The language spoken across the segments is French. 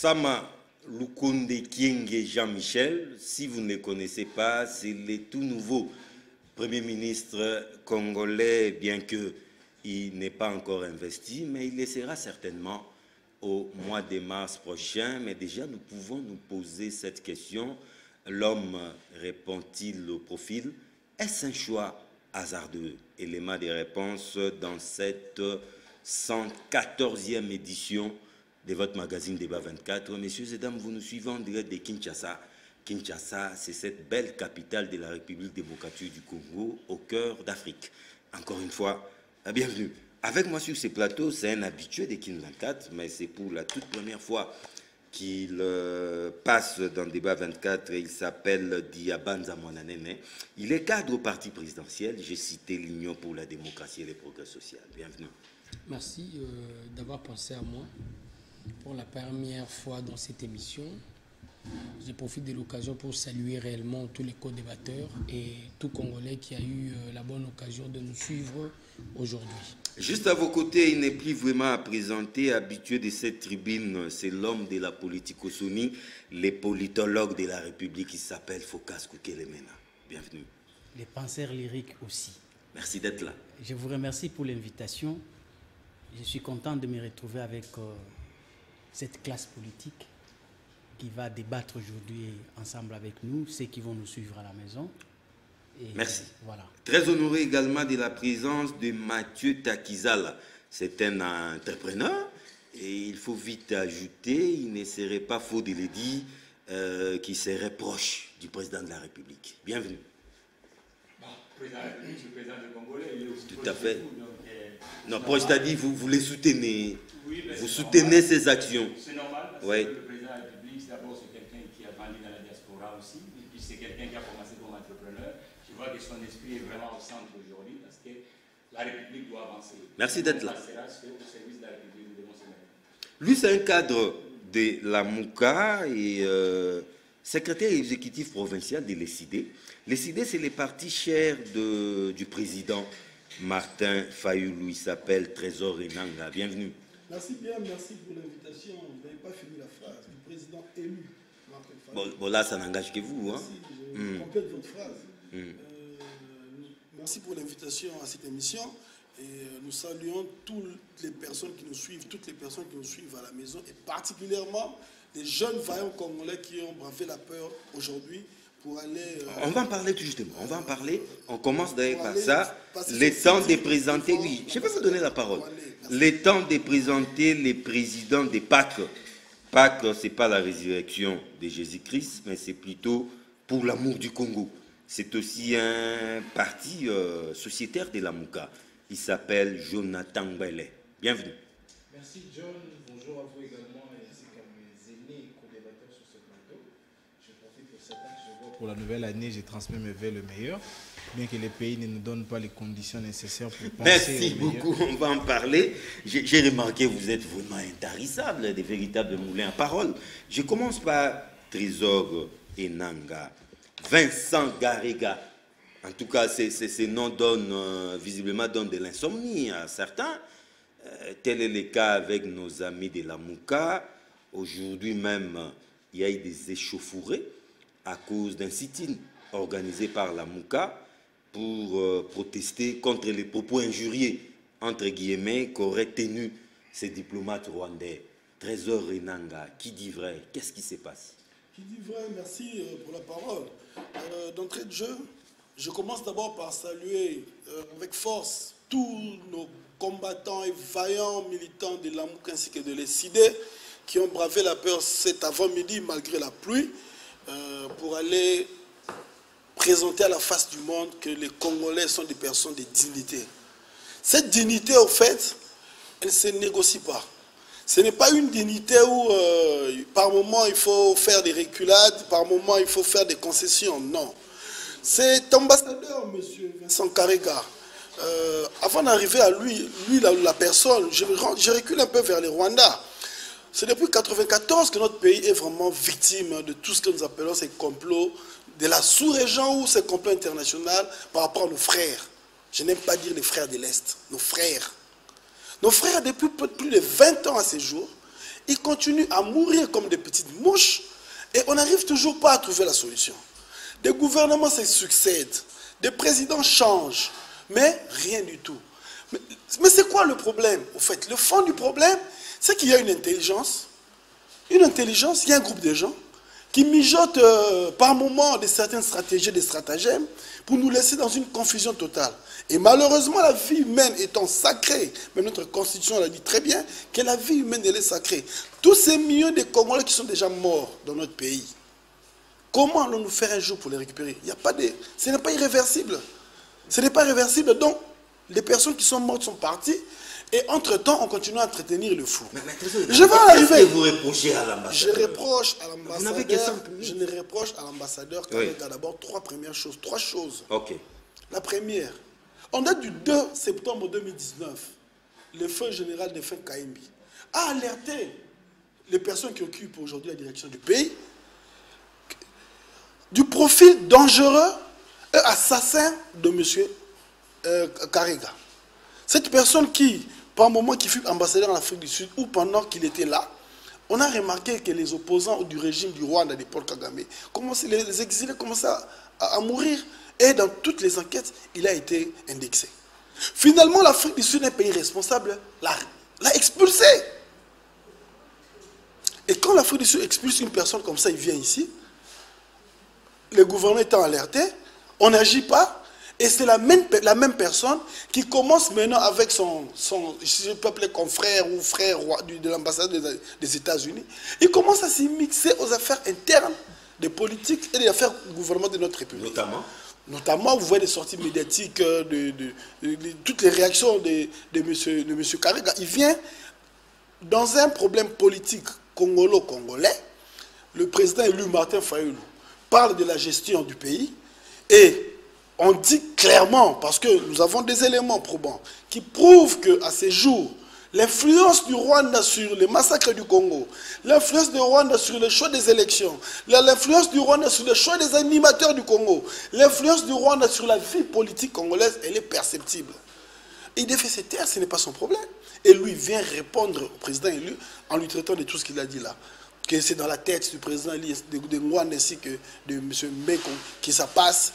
Sama Lukonde Kienge Jean-Michel, si vous ne le connaissez pas, c'est le tout nouveau Premier ministre congolais, bien qu'il n'est pas encore investi, mais il le sera certainement au mois de mars prochain. Mais déjà, nous pouvons nous poser cette question. L'homme répond-il au profil? Est-ce un choix hasardeux? Élément de réponse dans cette 114e édition de votre magazine Débat 24. Messieurs et dames, vous nous suivez en direct de Kinshasa. Kinshasa, c'est cette belle capitale de la République démocratique du Congo, au cœur d'Afrique. Encore une fois, bienvenue. Avec moi sur ces plateaux, c'est un habitué de Kin 24, mais c'est pour la toute première fois qu'il passe dans Débat 24. Il s'appelle Diabanza Mwananene. Il est cadre au parti présidentiel. J'ai cité l'Union pour la démocratie et le progrès social. Bienvenue. Merci d'avoir pensé à moi pour la première fois dans cette émission. Je profite de l'occasion pour saluer réellement tous les co-débatteurs et tout Congolais qui a eu la bonne occasion de nous suivre aujourd'hui. Juste à vos côtés, il n'est plus vraiment à présenter, habitué de cette tribune, c'est l'homme de la politique au Soni, les politologues de la République, qui s'appelle Phocas Koukelemena. Bienvenue. Les penseurs lyriques aussi. Merci d'être là. Je vous remercie pour l'invitation. Je suis content de me retrouver avec cette classe politique qui va débattre aujourd'hui ensemble avec nous, ceux qui vont nous suivre à la maison. Et merci. Voilà. Très honoré également de la présence de Mathieu Takizala. C'est un entrepreneur et il faut vite ajouter, il ne serait pas faux de le dire, qu'il serait proche du président de la République. Bienvenue. Le président de la République, c'est le président du Congolais, il est aussi tout à fait. Vous, donc, non, proche, c'est-à-dire vous les soutenez. Oui, vous soutenez normal. ses actions. C'est normal parce ouais. que le président de la République, d'abord, c'est quelqu'un qui a grandi dans la diaspora aussi, et puis c'est quelqu'un qui a commencé comme entrepreneur. Je vois que son esprit est vraiment au centre aujourd'hui parce que la République doit avancer. Merci d'être là. Ça sera au service de la République, nous devons se mettre. Lui, c'est un cadre de la MOUCA et secrétaire exécutif provincial de l'ECID. L'ECID, c'est le parti cher du président Martin Fayulu. Il s'appelle Trésor Enanga. Bienvenue. Merci bien, merci pour l'invitation. Vous n'avez pas fini la phrase. Le président élu, Martin Fayulu. Bon, là, ça n'engage que vous. Hein? Merci, je complète votre phrase. Merci pour l'invitation à cette émission. Et nous saluons toutes les personnes qui nous suivent, toutes les personnes qui nous suivent à la maison, et particulièrement les jeunes vaillants congolais qui ont bravé la peur aujourd'hui pour aller... on va en parler tout justement, on va en parler. On commence d'ailleurs par ça. Le temps de présenter, oui, je vais vous donner la parole. Le temps de présenter les présidents des PAC. PAC, ce n'est pas la résurrection de Jésus-Christ, mais c'est plutôt pour l'amour du Congo. C'est aussi un parti sociétaire de la MOUCA. Il s'appelle Jonathan Mbele. Bienvenue. Merci John, bonjour à vous également ainsi qu'à mes aînés co-débatteurs sur ce plateau. Je profite de cet acte, je vois pour la nouvelle année, j'ai transmis mes vœux le meilleur, bien que les pays ne nous donnent pas les conditions nécessaires pour penser Merci beaucoup, on va en parler. J'ai remarqué que vous êtes vraiment intarissables, des véritables moulins à parole. Je commence par Trésor Enanga, Vincent Garega. En tout cas, ces noms donnent, visiblement donnent de l'insomnie à certains. Tel est le cas avec nos amis de la MOUCA. Aujourd'hui même, il y a eu des échauffourées à cause d'un sit-in organisé par la MOUCA pour protester contre les propos injuriés, entre guillemets, qu'auraient tenus ces diplomates rwandais. Trésor Enanga, qui dit vrai? Qu'est-ce qui se passe? Qui dit vrai? Merci pour la parole. D'entrée de jeu, je commence d'abord par saluer avec force tous nos combattants et vaillants militants de l'AMOUC ainsi que de l'ECID qui ont bravé la peur cet avant-midi malgré la pluie pour aller présenter à la face du monde que les Congolais sont des personnes de dignité. Cette dignité, au fait, elle ne se négocie pas. Ce n'est pas une dignité où par moment il faut faire des reculades, par moment il faut faire des concessions, non. Cet ambassadeur, M. Vincent Karega, avant d'arriver à lui la personne, je recule un peu vers les Rwandais. C'est depuis 1994 que notre pays est vraiment victime de tout ce que nous appelons ces complots de la sous-région ou ces complots internationaux par rapport à nos frères. Je n'aime pas dire les frères de l'Est, nos frères. Nos frères, depuis plus de 20 ans à ce jour, ils continuent à mourir comme des petites mouches et on n'arrive toujours pas à trouver la solution. Des gouvernements se succèdent, des présidents changent, mais rien du tout. Mais c'est quoi le problème? Au fait, le fond du problème, c'est qu'il y a une intelligence, il y a un groupe de gens qui mijotent par moments de certaines stratégies, des stratagèmes, pour nous laisser dans une confusion totale. Et malheureusement, la vie humaine étant sacrée, même notre constitution l'a dit très bien, que la vie humaine, elle est sacrée. Tous ces millions de Congolais qui sont déjà morts dans notre pays, comment allons-nous faire un jour pour les récupérer? Il y a pas de... Ce n'est pas irréversible. Ce n'est pas irréversible. Donc, les personnes qui sont mortes sont parties. Et entre-temps, on continue à entretenir le fou. Je vais arriver. Qu'est-ce que vous reprochez à l'ambassadeur? Je reproche à l'ambassadeur. Je ne reproche à l'ambassadeur qu'avec d'abord trois choses. Ok. La première, on date du 2 septembre 2019, le feu général de Kaimbi a alerté les personnes qui occupent aujourd'hui la direction du pays du profil dangereux et assassin de M. Karega. Cette personne qui, par moment, qui fut ambassadeur en Afrique du Sud ou pendant qu'il était là, on a remarqué que les opposants du régime du Rwanda de Paul Kagame, les exilés commençaient à mourir. Et dans toutes les enquêtes, il a été indexé. Finalement, l'Afrique du Sud, un pays responsable, l'a expulsé. Et quand l'Afrique du Sud expulse une personne comme ça, il vient ici, le gouvernement étant alerté, on n'agit pas. Et c'est la même personne qui commence maintenant avec son si je peux appeler confrère ou frère de l'ambassade des États-Unis, il commence à s'y mixer aux affaires internes des politiques et des affaires du gouvernement de notre République. Notamment, vous voyez des sorties médiatiques de toutes les réactions de M. Karega. Il vient dans un problème politique congolo-congolais. Le président élu Martin Fayulu parle de la gestion du pays et on dit clairement, parce que nous avons des éléments probants, qui prouvent qu'à ces jours, l'influence du Rwanda sur les massacres du Congo, l'influence du Rwanda sur le choix des élections, l'influence du Rwanda sur le choix des animateurs du Congo, l'influence du Rwanda sur la vie politique congolaise, elle est perceptible. Il défait ses terres, ce n'est pas son problème. Et lui vient répondre au président élu en lui traitant de tout ce qu'il a dit là. Que c'est dans la tête du président de Ngouane ainsi que de M. Mbeko que ça passe,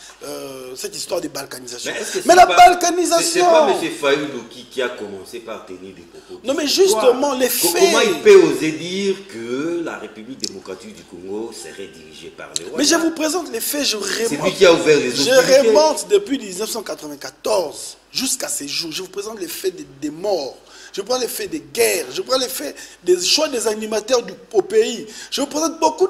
cette histoire de balkanisation. Mais la balkanisation... C'est pas M. Fayulu qui a commencé par tenir des propos. Non mais justement, les faits... Comment il peut oser dire que la République démocratique du Congo serait dirigée par les Rwandais? Mais je vous présente les faits, je remonte... C'est lui qui a ouvert les Je remonte depuis 1994 jusqu'à ces jours. Je vous présente les faits des morts. Je prends les faits des guerres, je prends les faits des choix des animateurs au pays. Je vous présente beaucoup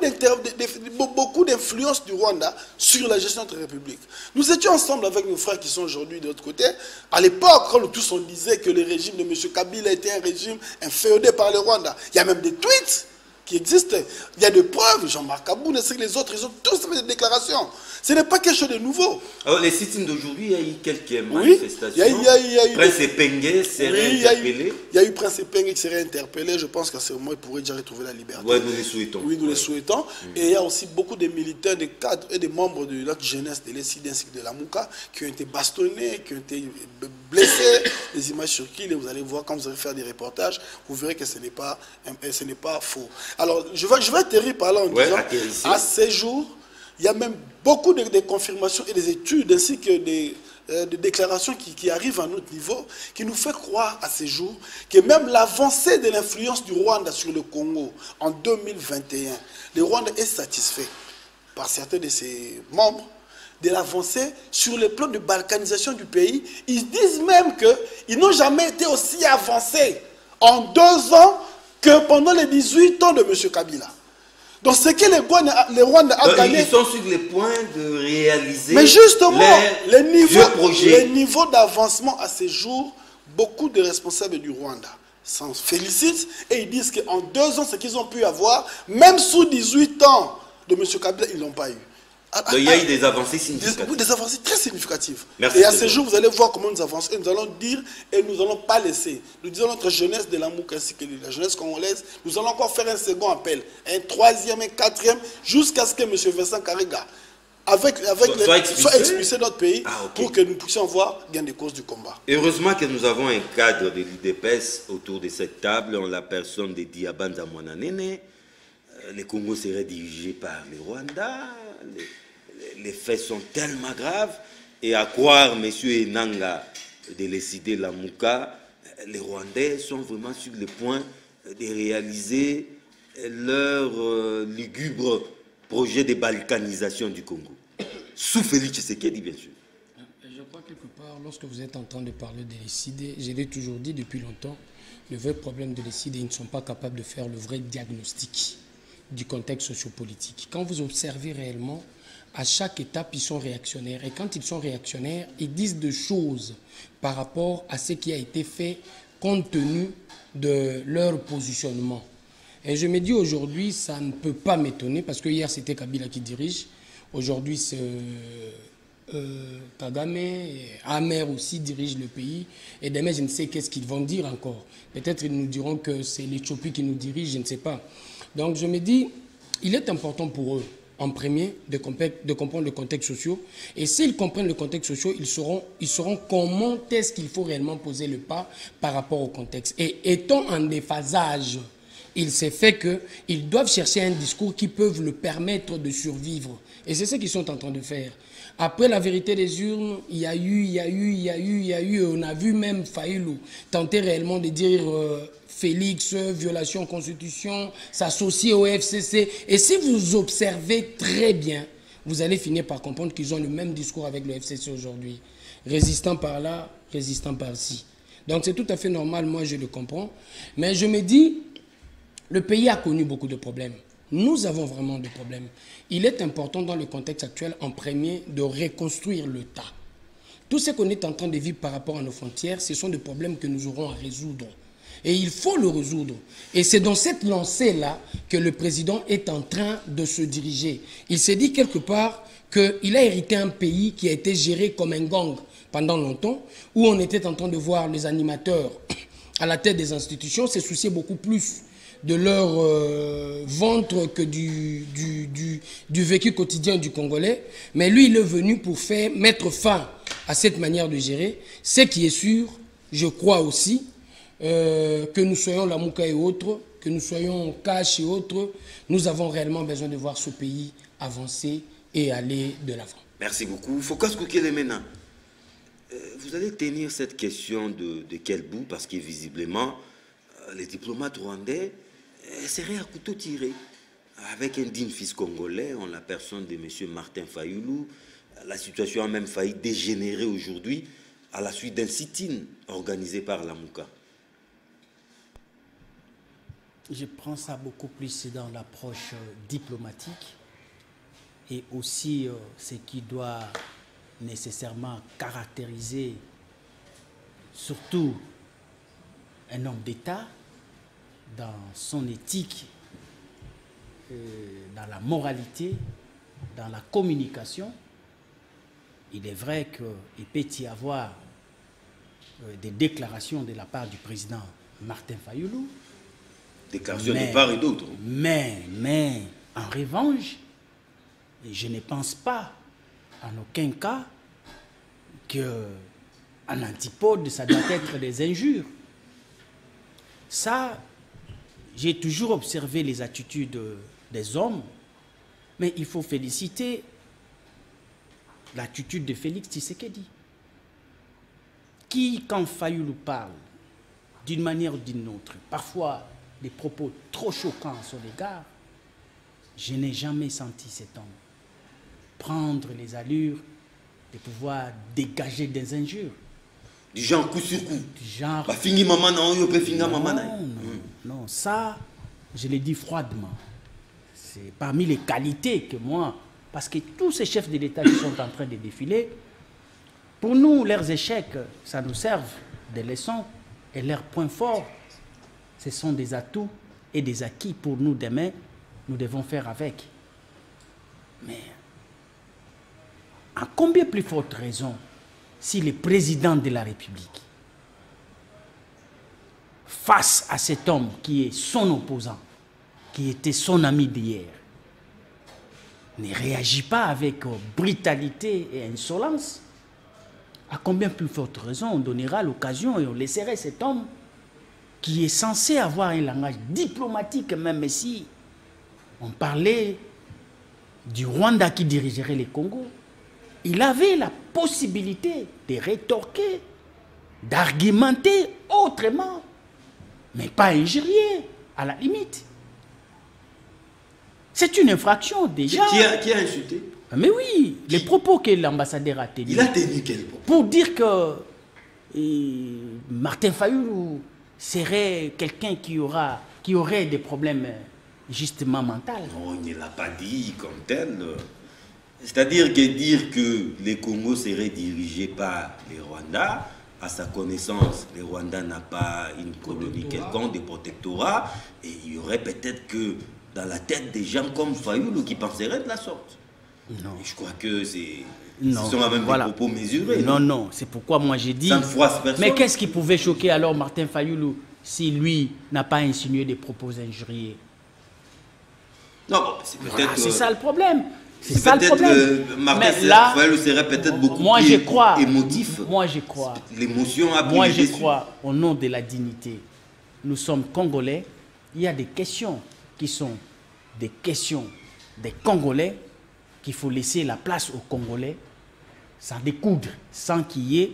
d'influence du Rwanda sur la gestion de notre République. Nous étions ensemble avec nos frères qui sont aujourd'hui de l'autre côté. À l'époque, quand nous tous on disait que le régime de M. Kabila était un régime inféodé par le Rwanda, il y a même des tweets qui existent. Il y a des preuves. Jean-Marc Kabou, les autres, ils ont tous fait des déclarations. Ce n'est pas quelque chose de nouveau. Alors, les sit-ins d'aujourd'hui, il y a eu quelques manifestations. Prince Epenge serait interpellé. Il y a eu Prince Epenge qui serait interpellé. Je pense qu'à ce moment, il pourrait déjà retrouver la liberté. Oui, nous les souhaitons. Oui, nous les souhaitons. Et il y a aussi beaucoup de militaires, de cadres et de membres de notre jeunesse, de l'ESID ainsi que de la Mouka, qui ont été bastonnés, qui ont été blessés. Les images sur qui, vous allez voir quand vous allez faire des reportages, vous verrez que ce n'est pas faux. Alors, je vais atterrir par là en disant, à ces jours, il y a même beaucoup de confirmations et des études ainsi que des déclarations qui arrivent à notre niveau, qui nous fait croire à ces jours que même l'avancée de l'influence du Rwanda sur le Congo en 2021, le Rwanda est satisfait par certains de ses membres de l'avancée sur le plan de balkanisation du pays. Ils disent même qu'ils n'ont jamais été aussi avancés en 2 ans que pendant les 18 ans de M. Kabila. Donc ce que les Rwandais a gagné... Ils sont sur le point de réaliser... Mais justement, les niveaux d'avancement à ces jours, beaucoup de responsables du Rwanda s'en félicitent et ils disent qu'en 2 ans, ce qu'ils ont pu avoir, même sous 18 ans de M. Kabila, ils ne l'ont pas eu. Donc il y a eu des avancées significatives. Des avancées très significatives. Merci. Et à ce jour, vous allez voir comment nous avançons. Et nous allons dire, et nous n'allons pas laisser. Nous disons notre jeunesse de l'amour ainsi que la jeunesse congolaise. Nous allons encore faire un second appel, un 3e, un 4e, jusqu'à ce que M. Vincent Karega soit expulsé de notre pays pour que nous puissions voir gain de cause du combat. Heureusement que nous avons un cadre de l'UDPS autour de cette table, en la personne de Diabanza Mwananene. Le Congo serait dirigé par le Rwanda. Les faits sont tellement graves. Et à croire M. Enanga de décider la Mouka, les Rwandais sont vraiment sur le point de réaliser leur lugubre projet de balkanisation du Congo. Sous Félix Tshisekedi, bien sûr. Je crois quelque part, lorsque vous êtes en train de parler de l'ECID, je l'ai toujours dit depuis longtemps, le vrai problème de l'ECID, ils ne sont pas capables de faire le vrai diagnostic du contexte sociopolitique. Quand vous observez réellement, à chaque étape, ils sont réactionnaires. Et quand ils sont réactionnaires, ils disent des choses par rapport à ce qui a été fait compte tenu de leur positionnement. Et je me dis aujourd'hui, ça ne peut pas m'étonner, parce que hier c'était Kabila qui dirige, aujourd'hui c'est Kagame, Amer aussi dirige le pays, et demain je ne sais qu'est-ce qu'ils vont dire encore. Peut-être ils nous diront que c'est l'Éthiopie qui nous dirige, je ne sais pas. Donc je me dis, il est important pour eux, en premier, de comprendre le contexte social. Et s'ils comprennent le contexte social, ils sauront comment est-ce qu'il faut réellement poser le pas par rapport au contexte. Et étant en déphasage, il s'est fait qu'ils doivent chercher un discours qui peut le permettre de survivre. Et c'est ce qu'ils sont en train de faire. Après la vérité des urnes, il y a eu, on a vu même Faïlou tenter réellement de dire Félix, violation de constitution, s'associer au FCC. Et si vous observez très bien, vous allez finir par comprendre qu'ils ont le même discours avec le FCC aujourd'hui. Résistant par là, résistant par-ci. Donc c'est tout à fait normal, moi je le comprends. Mais je me dis, le pays a connu beaucoup de problèmes. Nous avons vraiment des problèmes. Il est important dans le contexte actuel, en premier, de reconstruire l'État. Tout ce qu'on est en train de vivre par rapport à nos frontières, ce sont des problèmes que nous aurons à résoudre. Et il faut le résoudre. Et c'est dans cette lancée-là que le président est en train de se diriger. Il s'est dit quelque part qu'il a hérité un pays qui a été géré comme un gang pendant longtemps, où on était en train de voir les animateurs à la tête des institutions se soucier beaucoup plus de leur ventre que du vécu quotidien du Congolais. Mais lui, il est venu pour mettre fin à cette manière de gérer. Ce qui est sûr, je crois aussi, que nous soyons la Mouka et autres, que nous soyons Cash et autres, nous avons réellement besoin de voir ce pays avancer et aller de l'avant. Merci beaucoup. Focus Koukele maintenant. Vous allez tenir cette question de quel bout? Parce que visiblement, les diplomates rwandais seraient à couteau tiré. Avec un digne fils congolais, en la personne de M. Martin Fayoulou, la situation a même failli dégénérer aujourd'hui à la suite d'un sit-in organisé par la Mouka. Je prends ça beaucoup plus dans l'approche diplomatique et aussi ce qui doit nécessairement caractériser surtout un homme d'État dans son éthique, dans la moralité, dans la communication. Il est vrai qu'il peut y avoir des déclarations de la part du président Martin Fayoulou. Déclaration de part et d'autre. Mais, en revanche, je ne pense pas, en aucun cas, qu'en antipode, ça doit être des injures. Ça, j'ai toujours observé les attitudes des hommes, mais il faut féliciter l'attitude de Félix Tshisekedi, qui, quand Fayoulou parle, d'une manière ou d'une autre, parfois des propos trop choquants à son égard, je n'ai jamais senti cet homme prendre les allures de pouvoir dégager des injures. Du genre coup sur coup. Du genre... Non, ça, je l'ai dit froidement. C'est parmi les qualités que moi, parce que tous ces chefs de l'État qui sont en train de défiler, pour nous, leurs échecs, ça nous sert des leçons, et leurs points forts, ce sont des atouts et des acquis pour nous demain, nous devons faire avec. Mais, à combien plus forte raison, si le président de la République, face à cet homme qui est son opposant, qui était son ami d'hier, ne réagit pas avec brutalité et insolence, à combien plus forte raison on donnera l'occasion et on laisserait cet homme qui est censé avoir un langage diplomatique, même si on parlait du Rwanda qui dirigerait les Congos, il avait la possibilité de rétorquer, d'argumenter autrement, mais pas injurier, à la limite. C'est une infraction déjà. Qui a insulté? Mais oui, les propos que l'ambassadeur a tenus. Il a tenu quel propos? Pour dire que Martin Fayulu serait quelqu'un qui aurait des problèmes justement mentaux. Non, il ne l'a pas dit comme tel. C'est-à-dire que les Congos seraient dirigés par les Rwandais. À sa connaissance, les Rwandais n'ont pas une colonie quelconque, des protectorats. Et il y aurait peut-être que dans la tête des gens comme Fayulu qui penseraient de la sorte. Non. Et je crois que ce sont même voilà. des propos mesurés. Non, c'est pourquoi moi j'ai dit... Ça ne froisse personne. Mais qu'est-ce qui pouvait choquer alors Martin Fayulu si lui n'a pas insinué des propos injuriés? Non, c'est peut-être... Voilà, c'est ça le problème. C'est ça le problème. Mais là, Fayulu serait peut-être beaucoup plus émotif. Moi je crois. L'émotion a pris Moi le je dessus. crois, au nom de la dignité, nous sommes Congolais. Il y a des questions qui sont des questions des Congolais qu'il faut laisser la place aux Congolais sans découdre, sans qu'il y ait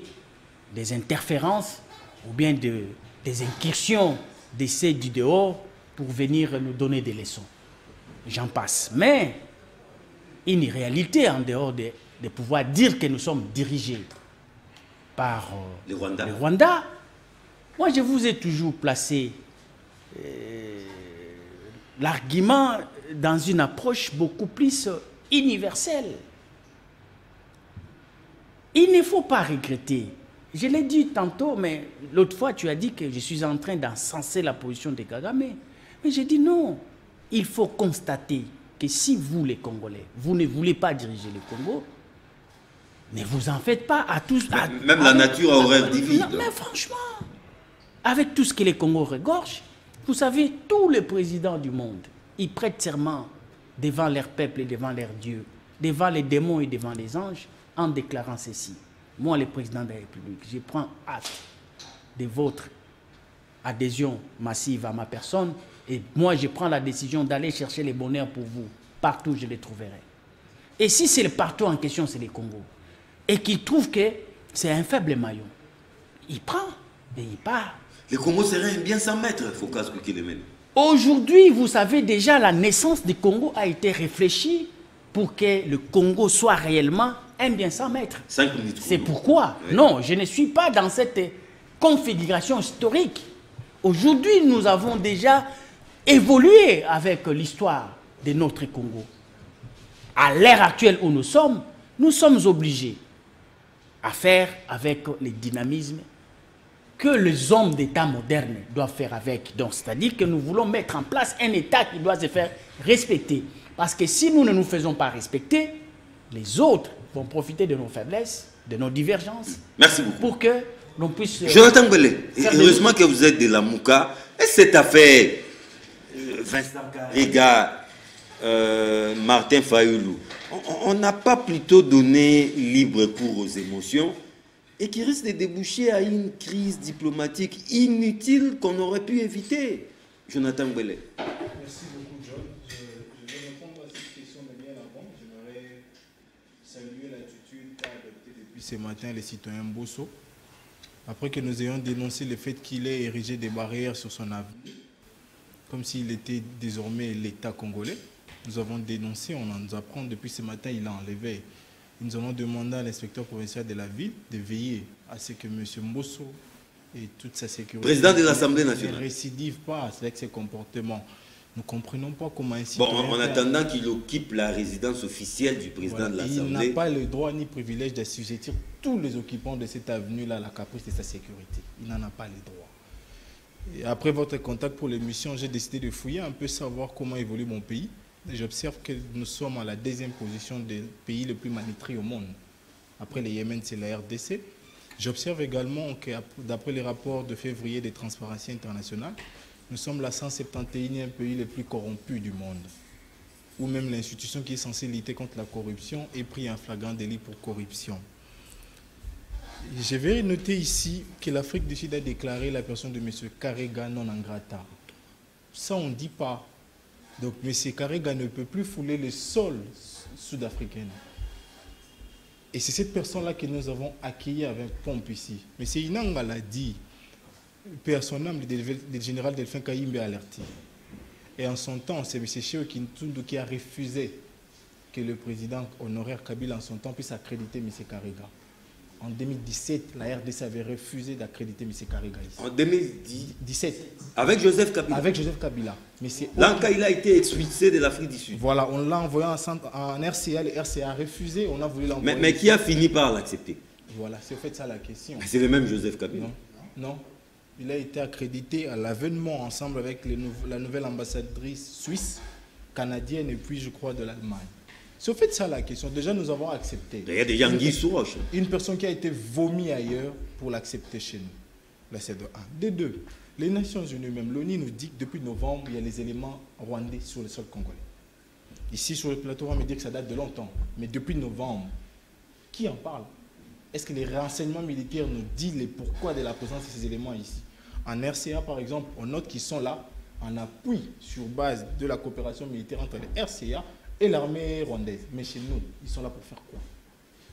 des interférences ou bien des incursions d'essais du dehors pour venir nous donner des leçons. J'en passe. Mais une réalité en dehors de pouvoir dire que nous sommes dirigés par les Rwandais. Moi, je vous ai toujours placé l'argument dans une approche beaucoup plus universelle. Il ne faut pas regretter. Je l'ai dit tantôt, mais l'autre fois, tu as dit que je suis en train d'encenser la position de Kagame. Mais j'ai dit non. Il faut constater que si vous, les Congolais, vous ne voulez pas diriger le Congo, ne vous en faites pas à tous. Même la nature a horreur divine. Mais franchement, avec tout ce que les Congos regorgent, vous savez, tous les présidents du monde, ils prêtent serment devant leur peuple et devant leur Dieu, devant les démons et devant les anges, en déclarant ceci. Moi, le président de la République, je prends acte de votre adhésion massive à ma personne et moi, je prends la décision d'aller chercher le bonheur pour vous. Partout, je les trouverai. Et si c'est le partout en question, c'est les Congos, et qui trouve que c'est un faible maillon, il prend et il part. Les Congos seraient bien 100 mètres, il faut qu'il les mène. Aujourd'hui, vous savez déjà, la naissance du Congo a été réfléchie pour que le Congo soit réellement un bien 100 mètres. 5 minutes. C'est pourquoi, oui. Non, je ne suis pas dans cette configuration historique. Aujourd'hui, nous avons déjà évolué avec l'histoire de notre Congo. À l'ère actuelle où nous sommes obligés à faire avec le dynamisme que les hommes d'État modernes doivent faire avec. Donc, c'est-à-dire que nous voulons mettre en place un État qui doit se faire respecter. Parce que si nous ne nous faisons pas respecter, les autres vont profiter de nos faiblesses, de nos divergences. Merci beaucoup. Pour que l'on puisse... Jonathan Belé, heureusement que vous êtes de la Mouka. Et cette affaire, Vincent Karega, Martin Fayulu, on n'a pas plutôt donné libre cours aux émotions et qui risque de déboucher à une crise diplomatique inutile qu'on aurait pu éviter. Jonathan Belé. Merci beaucoup, John. Je vais répondre à cette question, mais bien avant, j'aimerais saluer l'attitude qu'a adoptée depuis ce matin le citoyen Bosso. Après que nous ayons dénoncé le fait qu'il ait érigé des barrières sur son avenir, comme s'il était désormais l'État congolais, nous avons dénoncé, on nous apprend depuis ce matin, il a enlevé. Nous allons demander à l'inspecteur provincial de la ville de veiller à ce que M. Mbosso et toute sa sécurité... Président de l'Assemblée nationale. ...ne récidive pas avec ses comportements. Nous ne comprenons pas comment un citoyen... Bon, en attendant qu'il occupe la résidence officielle du président de l'Assemblée... Il n'a pas le droit ni privilège d'assujettir tous les occupants de cette avenue-là à la caprice de sa sécurité. Il n'en a pas le droit. Et après votre contact pour l'émission, j'ai décidé de fouiller un peu, savoir comment évolue mon pays. J'observe que nous sommes à la 2e position des pays les plus malnutris au monde. Après le Yémen, c'est la RDC. J'observe également que, d'après les rapports de février de Transparency International, nous sommes la 171e pays le plus corrompu du monde. ou même l'institution qui est censée lutter contre la corruption est pris en flagrant délit pour corruption. Je vais noter ici que l'Afrique du Sud a déclaré la personne de M. Karega non grata. Ça, on ne dit pas. Donc, M. Karega ne peut plus fouler le sol sud-africain. Et c'est cette personne-là que nous avons accueillie avec pompe ici. M. Inanga l'a dit, paix à son âme, le général Delphin Kayimbe a alerté. Et en son temps, c'est M. Cheo Kintundu qui a refusé que le président honoraire Kabila en son temps puisse accréditer M. Karega. En 2017, la RDC avait refusé d'accréditer M. Karega ici. En 2017 avec Joseph Kabila. Avec Joseph Kabila. Là, il a été expulsé de l'Afrique du Sud. Voilà, on l'a envoyé en RCA, le RCA a refusé, on a voulu l'envoyer. Mais qui a fini par l'accepter? Voilà, c'est en fait ça la question. C'est le même Joseph Kabila. Non. Il a été accrédité à l'avènement ensemble avec la nouvelle ambassadrice suisse, canadienne et puis je crois de l'Allemagne. C'est au fait ça la question. Déjà nous avons accepté. Il y a des Yanguis sous roche. Une personne qui a été vomi ailleurs pour l'accepter chez nous. Là c'est de 1. De 2, les Nations Unies même, l'ONU nous dit que depuis novembre, il y a les éléments rwandais sur le sol congolais. Ici sur le plateau, on me dit que ça date de longtemps. Mais depuis novembre, qui en parle? Est-ce que les renseignements militaires nous disent les pourquoi de la présence de ces éléments ici? En RCA, par exemple, on note qu'ils sont là en appui sur base de la coopération militaire entre les RCA et l'armée rwandaise. Mais chez nous, ils sont là pour faire quoi?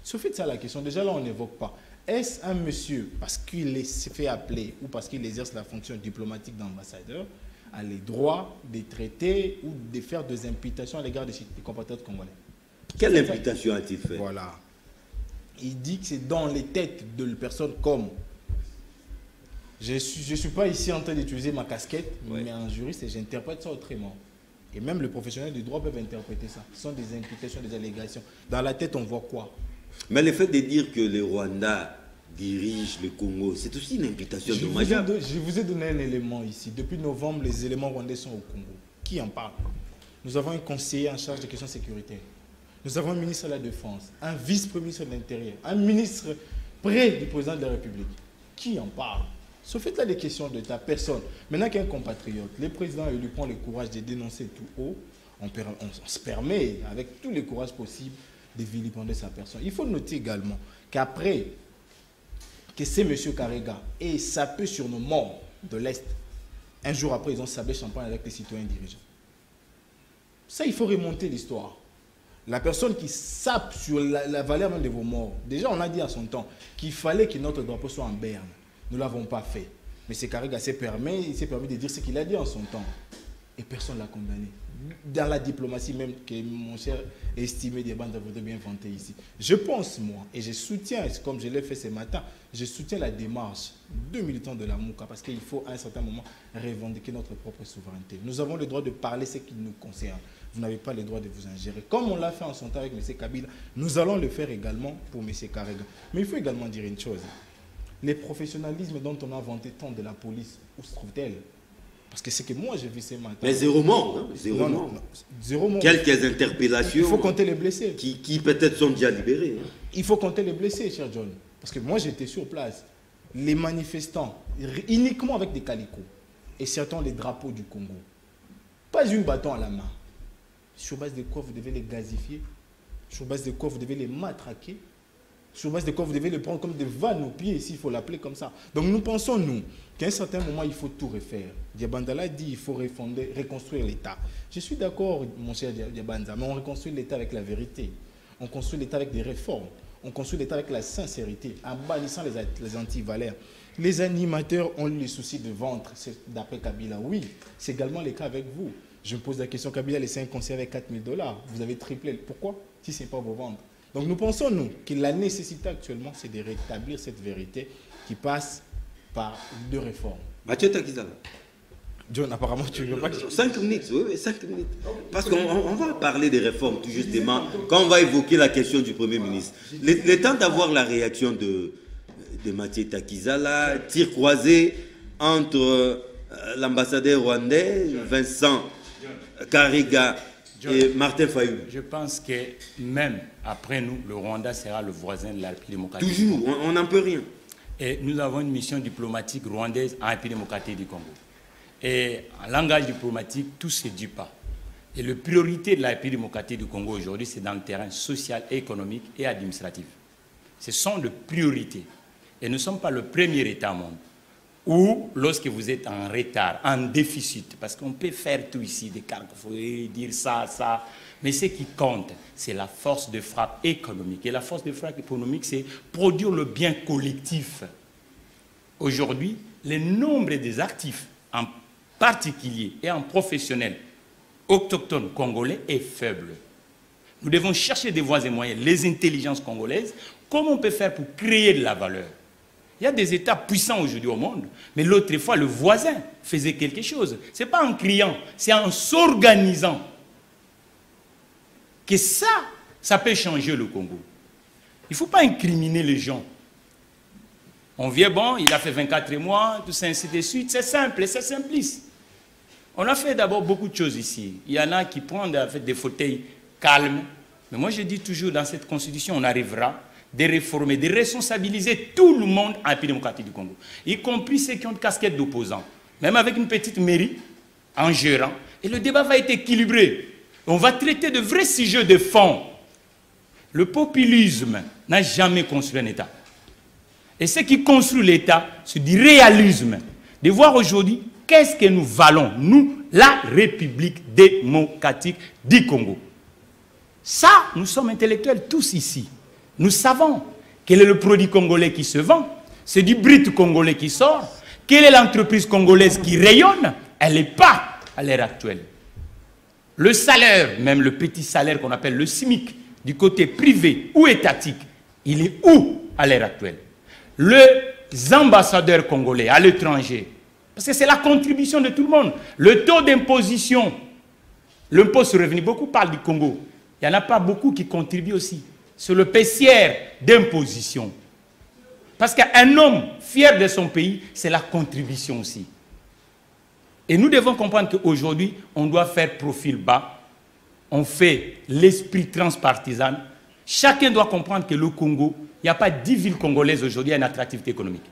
C'est au fait de ça la question. Déjà là, on n'évoque pas. Est-ce un monsieur, parce qu'il s'est fait appeler ou parce qu'il exerce la fonction diplomatique d'ambassadeur, a les droits de traiter ou de faire des imputations à l'égard des compatriotes congolais? Quelle imputation a-t-il fait? Voilà. Il dit que c'est dans les têtes de personnes comme... Je ne suis pas ici en train d'utiliser ma casquette, mais en juriste, j'interprète ça autrement. Et même les professionnels du droit peuvent interpréter ça. Ce sont des imputations, des allégations. Dans la tête, on voit quoi? Mais le fait de dire que le Rwanda dirige le Congo, c'est aussi une imputation dommageable. Je vous ai donné un élément ici. Depuis novembre, les éléments rwandais sont au Congo. Qui en parle? Nous avons un conseiller en charge des questions sécuritaires. Nous avons un ministre de la Défense, un vice-premier ministre de l'Intérieur, un ministre près du président de la République. Qui en parle? Ce fait-là des questions de ta personne. Maintenant qu'un compatriote, le président lui prend le courage de dénoncer tout haut, on se permet, avec tous les courages possibles, de vilipender sa personne. Il faut noter également qu'après que c'est M. Karega et sapé sur nos morts de l'Est, un jour après, ils ont sablé champagne avec les citoyens dirigeants. Ça, il faut remonter l'histoire. La personne qui sape sur la valeur même de vos morts, déjà on a dit à son temps qu'il fallait que notre drapeau soit en berne. Nous ne l'avons pas fait. Mais M. Karega s'est permis de dire ce qu'il a dit en son temps. Et personne ne l'a condamné. Dans la diplomatie même que mon cher estimé Diabanda voudrait bien vanter ici. Je pense, moi, et je soutiens, comme je l'ai fait ce matin, je soutiens la démarche de militants de la Mouka parce qu'il faut à un certain moment revendiquer notre propre souveraineté. Nous avons le droit de parler ce qui nous concerne. Vous n'avez pas le droit de vous ingérer. Comme on l'a fait en son temps avec M. Kabila, nous allons le faire également pour M. Karega. Mais il faut également dire une chose. Les professionnalismes dont on a vanté tant de la police, où se trouve-t-elle? Parce que c'est que moi j'ai vu ces matins. Mais zéro mort, hein? Zéro mort. Quelques interpellations. Il faut compter les blessés. Qui peut-être sont déjà libérés. Hein? Il faut compter les blessés, cher John. Parce que moi j'étais sur place. Les manifestants, uniquement avec des calicots, et certains les drapeaux du Congo. Pas une bâton à la main. Sur base de quoi vous devez les gazifier? Sur base de quoi vous devez les matraquer? Sur base de quoi vous devez les prendre comme des vannes aux pieds, ici, il faut l'appeler comme ça. Donc nous pensons, nous, qu'à un certain moment, il faut tout refaire. Diabandala dit qu'il faut reconstruire l'État. Je suis d'accord, mon cher Diabanda, mais on reconstruit l'État avec la vérité. On construit l'État avec des réformes. On construit l'État avec la sincérité, en bannissant les antivaleurs. Les animateurs ont eu les soucis de ventre, d'après Kabila. Oui, c'est également le cas avec vous. Je me pose la question, Kabila a laissé un conseil avec $4 000. Vous avez triplé. Pourquoi? Si ce n'est pas vos ventes. Donc nous pensons, nous, que la nécessité actuellement, c'est de rétablir cette vérité qui passe par deux réformes. Mathieu Takizala. John, apparemment, tu ne veux pas que... 5 minutes, oui, 5 minutes. Parce qu'on va parler des réformes, tout justement, quand on va évoquer la question du Premier ministre. Le temps d'avoir la réaction de Mathieu Takizala, tir croisé entre l'ambassadeur rwandais, Vincent Karega, et Martin Fayulu. Je pense que même après nous, le Rwanda sera le voisin de la République démocratique. Toujours, on n'en peut rien. Et nous avons une mission diplomatique rwandaise en République démocratique du Congo. Et en langage diplomatique, tout ne se dit pas. Et la priorité de la République démocratique du Congo aujourd'hui, c'est dans le terrain social, économique et administratif. Ce sont les priorités. Et nous ne sommes pas le premier État au monde où, lorsque vous êtes en retard, en déficit, parce qu'on peut faire tout ici, des cartes, dire ça, ça, mais ce qui compte, c'est la force de frappe économique. Et la force de frappe économique, c'est produire le bien collectif. Aujourd'hui, le nombre des actifs, en particulier et en professionnel, autochtones congolais est faible. Nous devons chercher des voies et moyens, les intelligences congolaises, comment on peut faire pour créer de la valeur. Il y a des États puissants aujourd'hui au monde, mais l'autre fois, le voisin faisait quelque chose. Ce n'est pas en criant, c'est en s'organisant que ça peut changer le Congo. Il ne faut pas incriminer les gens. On vient, bon, il a fait 24 mois, tout ça, ainsi de suite. C'est simple, c'est simpliste. On a fait d'abord beaucoup de choses ici. Il y en a qui prennent des fauteuils calmes. Mais moi, je dis toujours, dans cette constitution, on arrivera de réformer, de responsabiliser tout le monde en République démocratique du Congo, y compris ceux qui ont une casquette d'opposants, même avec une petite mairie, en gérant. Et le débat va être équilibré. On va traiter de vrais sujets de fond. Le populisme n'a jamais construit un État. Et ce qui construit l'État, c'est du réalisme. De voir aujourd'hui, qu'est-ce que nous valons, nous, la République démocratique du Congo. Ça, nous sommes intellectuels tous ici. Nous savons quel est le produit congolais qui se vend. C'est du brut congolais qui sort. Quelle est l'entreprise congolaise qui rayonne? Elle n'est pas à l'heure actuelle. Le salaire, même le petit salaire qu'on appelle le SMIC, du côté privé ou étatique, il est où à l'heure actuelle? Les ambassadeurs congolais à l'étranger, parce que c'est la contribution de tout le monde. Le taux d'imposition, l'impôt sur le revenu, beaucoup parlent du Congo. Il n'y en a pas beaucoup qui contribuent aussi. C'est le paissière d'imposition. Parce qu'un homme fier de son pays, c'est la contribution aussi. Et nous devons comprendre qu'aujourd'hui, on doit faire profil bas. On fait l'esprit transpartisan. Chacun doit comprendre que le Congo, il n'y a pas 10 villes congolaises aujourd'hui à une attractivité économique.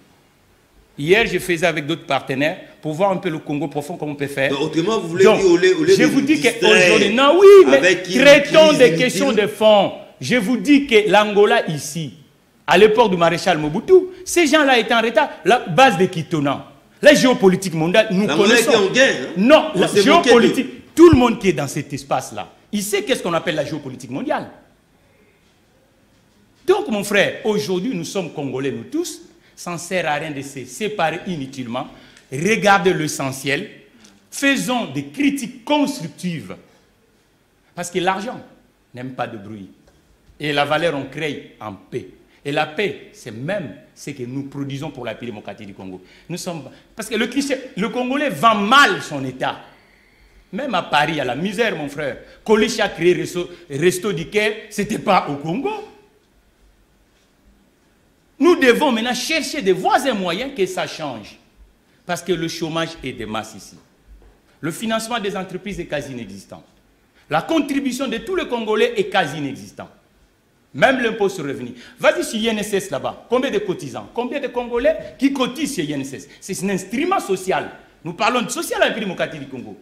Hier, je faisais avec d'autres partenaires pour voir un peu le Congo profond, comment on peut faire. Donc, autrement, vous voulez dire au lieu je vous dis qu'aujourd'hui, non, oui, mais traitons des questions de fond. Je vous dis que l'Angola ici, à l'époque du maréchal Mobutu, ces gens-là étaient en retard. La base de Kitona, la géopolitique mondiale, nous connaissons. Non, la géopolitique, tout le monde qui est dans cet espace-là, il sait qu'est-ce qu'on appelle la géopolitique mondiale. Donc, mon frère, aujourd'hui, nous sommes Congolais, nous tous. Ça ne sert à rien de se séparer inutilement. Regardez l'essentiel. Faisons des critiques constructives. Parce que l'argent n'aime pas de bruit. Et la valeur, on crée en paix. Et la paix, c'est même ce que nous produisons pour la paix démocratique du Congo. Nous sommes... Parce que le Congolais vend mal son État. Même à Paris, à la misère, mon frère. Coluche a créé Resto du Caire, ce n'était pas au Congo. Nous devons maintenant chercher des voies et moyens que ça change. Parce que le chômage est de masse ici. Le financement des entreprises est quasi inexistant. La contribution de tous les Congolais est quasi inexistante. Même l'impôt sur le revenu. Vas-y sur INSS là-bas. Combien de cotisants? Combien de Congolais qui cotisent sur INSS? C'est un instrument social. Nous parlons de social en démocratie du Congo.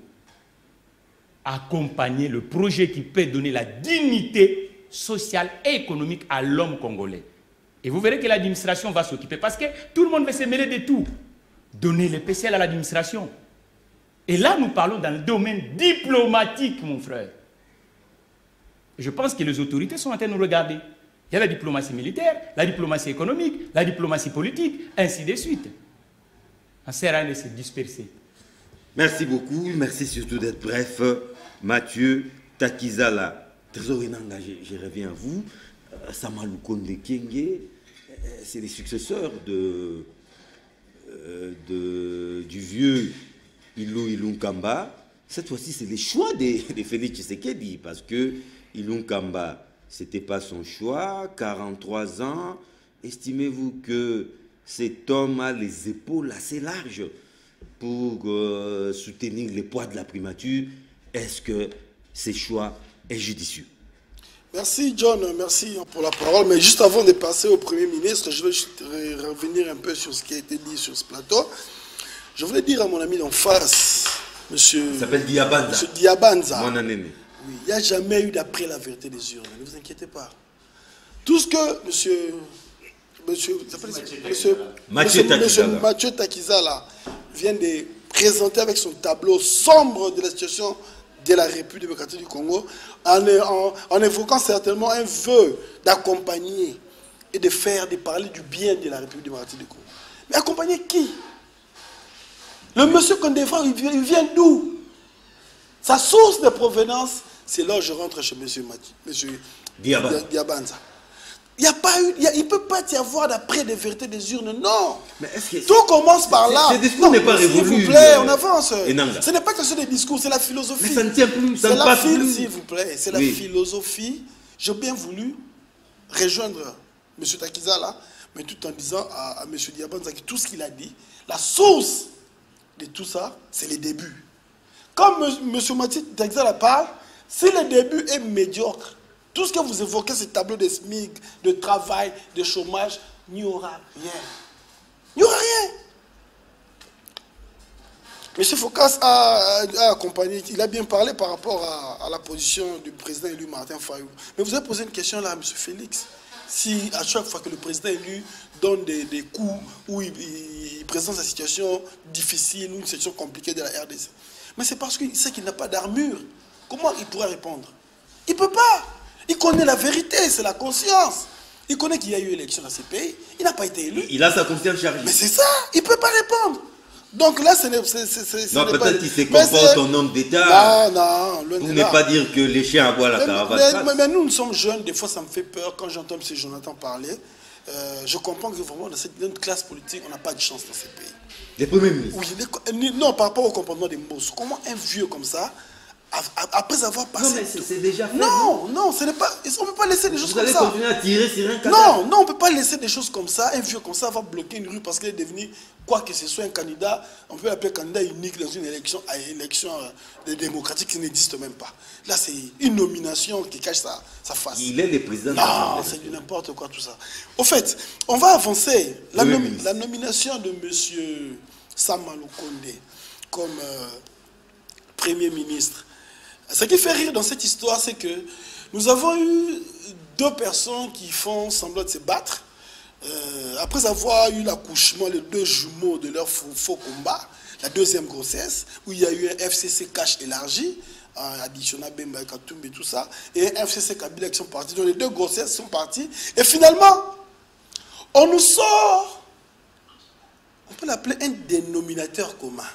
Accompagner le projet qui peut donner la dignité sociale et économique à l'homme congolais. Et vous verrez que l'administration va s'occuper. Parce que tout le monde va se mêler de tout. Donner les PCL à l'administration. Et là, nous parlons dans le domaine diplomatique, mon frère. Je pense que les autorités sont en train de nous regarder. Il y a la diplomatie militaire, la diplomatie économique, la diplomatie politique, ainsi de suite. Ça ne sert à rien de se disperser. Merci beaucoup. Merci surtout d'être bref. Mathieu Takizala, trésorier engagé, je reviens à vous. Samalou Konde Kienge, c'est les successeurs du vieux Ilou Kamba. Cette fois-ci, c'est les choix de Félix Tshisekedi, parce que Ilou Kamba, ce n'était pas son choix, 43 ans. Estimez-vous que cet homme a les épaules assez larges pour soutenir les poids de la primature? Est-ce que ce choix est judicieux? Merci John, merci pour la parole. Mais juste avant de passer au Premier ministre, je vais juste revenir un peu sur ce qui a été dit sur ce plateau. Je voulais dire à mon ami d'en face Monsieur... Il s'appelle Diabanza. Monsieur Diabanza. Mon anéné. Oui, il n'y a jamais eu d'après la vérité des urnes. Ne vous inquiétez pas. Tout ce que Mathieu Takizala vient de présenter avec son tableau sombre de la situation de la République démocratique du Congo, en évoquant certainement un vœu d'accompagner et de parler du bien de la République démocratique du Congo. Mais accompagner qui? Le monsieur qu'on défend, il vient d'où? Sa source de provenance, c'est là où je rentre chez monsieur Diabanza. Il ne peut pas y avoir d'après des vérités des urnes, non. Mais est-ce que tout commence par là. Ce discours n'est pas révolu. S'il vous plaît, on avance. Enanga. Ce n'est pas question des discours, c'est la philosophie. Mais ça ne tient plus, ça ne passe plus. S'il vous plaît, c'est la philosophie. J'ai bien voulu rejoindre M. Takizala, mais tout en disant à M. Diabanza que tout ce qu'il a dit, la source de tout ça, c'est les débuts. Comme M. Mathieu Takizala parle, si le début est médiocre, tout ce que vous évoquez, ce tableau de SMIC, de travail, de chômage, il n'y aura rien. Il n'y aura rien. M. Focas a accompagné, il a bien parlé par rapport à la position du président élu Martin Fayou. Mais vous avez posé une question là à M. Félix. Si à chaque fois que le président élu donne des coups où il présente la situation difficile ou une situation compliquée de la RDC. Mais c'est parce qu'il sait qu'il n'a pas d'armure. Comment il pourra répondre? Il ne peut pas. Il connaît la vérité, c'est la conscience. Il connaît qu'il y a eu élection dans ce pays. Il n'a pas été élu. Il a sa conscience chargée. Mais c'est ça, il ne peut pas répondre. Donc là, ce n'est non, peut-être qu'il se comporte en homme d'État. Non. Pour ne pas dire que les chiens aboient la caravane. Mais nous sommes jeunes, des fois ça me fait peur quand j'entends M. Jonathan parler. Je comprends que vraiment dans cette classe politique, on n'a pas de chance dans ce pays. Les premiers ministres. Oui, non, par rapport au comportement des Mbos. Comment un vieux comme ça, après avoir passé... Non, mais c'est déjà fait. Non, ce n'est pas... On ne peut pas laisser des choses comme ça. Vous allez continuer à tirer sur un cadavre. Non, on ne peut pas laisser des choses comme ça. Un vieux comme ça va bloquer une rue parce qu'il est devenu, quoi que ce soit, un candidat, on peut l'appeler candidat unique dans une élection démocratique qui n'existe même pas. Là, c'est une nomination qui cache sa face. Il est le président. Non, c'est du n'importe quoi tout ça. Au fait, on va avancer. La nomination de M. Sama Lukonde comme Premier ministre. Ce qui fait rire dans cette histoire, c'est que nous avons eu deux personnes qui font semblant de se battre. Après avoir eu l'accouchement, les deux jumeaux de leur faux combat, la deuxième grossesse, où il y a eu un FCC cash élargi, additionnel Bemba et Katumbe et tout ça, et un FCC Kabila qui sont partis. Donc les deux grossesses sont parties. Et finalement, on nous sort, on peut l'appeler un dénominateur commun.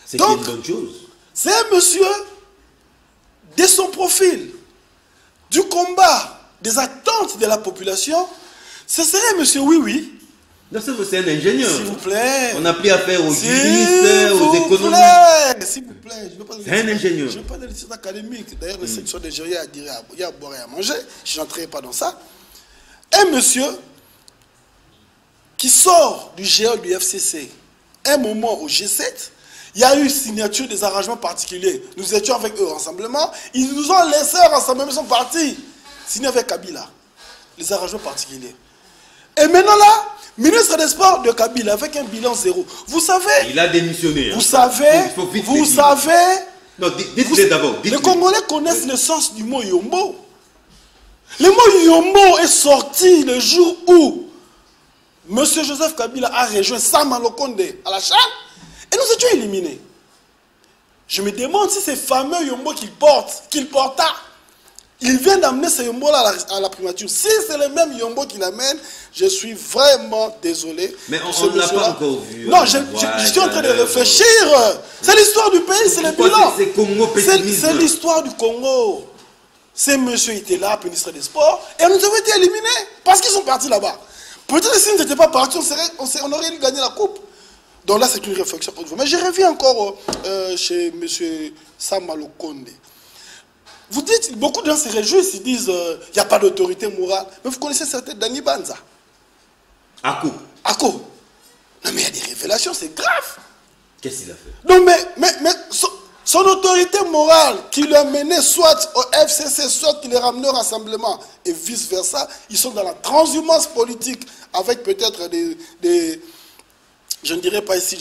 C'est une bonne chose. C'est un monsieur, de son profil, du combat, des attentes de la population, ce serait un monsieur oui. Non, c'est un ingénieur. S'il vous plaît. On n'a plus affaire aux juristes, aux économistes. S'il vous plaît. C'est un ingénieur. Je ne veux pas de l'étude académique. D'ailleurs, les sections de gérer il y a à boire et à manger. Je n'entrerai pas dans ça. Un monsieur qui sort du GL du FCC, un moment au G7, il y a eu signature des arrangements particuliers. Nous étions avec eux au rassemblement. Ils nous ont laissé un rassemblement, ils sont partis. Signé avec Kabila. Les arrangements particuliers. Et maintenant là, ministre des Sports de Kabila avec un bilan zéro. Vous savez... Il a démissionné. Vous savez... Non, dites-le d'abord. Les Congolais connaissent le sens du mot Yombo. Le mot Yombo est sorti le jour où M. Joseph Kabila a rejoint Sama Lukonde à la chaîne. Et nous étions éliminés. Je me demande si ces fameux Yombo qu'il porta, il vient d'amener ces Yombo-là à la primature. Si c'est le même Yombo qu'il amène, je suis vraiment désolé. Mais on ne l'a pas encore vu. Non, je suis en train de réfléchir. C'est l'histoire du pays, c'est le bilan. C'est l'histoire du Congo. Ces messieurs étaient là, ministre des Sports, et nous avons été éliminés parce qu'ils sont partis là-bas. Peut-être que s'ils n'étaient pas partis, on aurait dû gagner la coupe. Donc là, c'est une réflexion pour vous. Mais je reviens encore chez M. Sama Lukonde. Vous dites, beaucoup de gens se réjouissent, ils disent, il n'y a pas d'autorité morale. Mais vous connaissez certains Dani Banza. Ako. Non, mais il y a des révélations, c'est grave. Qu'est-ce qu'il a fait? Non, mais son autorité morale qui l'a mené soit au FCC, soit qui les ramené au rassemblement, et vice-versa, ils sont dans la transhumance politique avec peut-être je ne dirais pas ici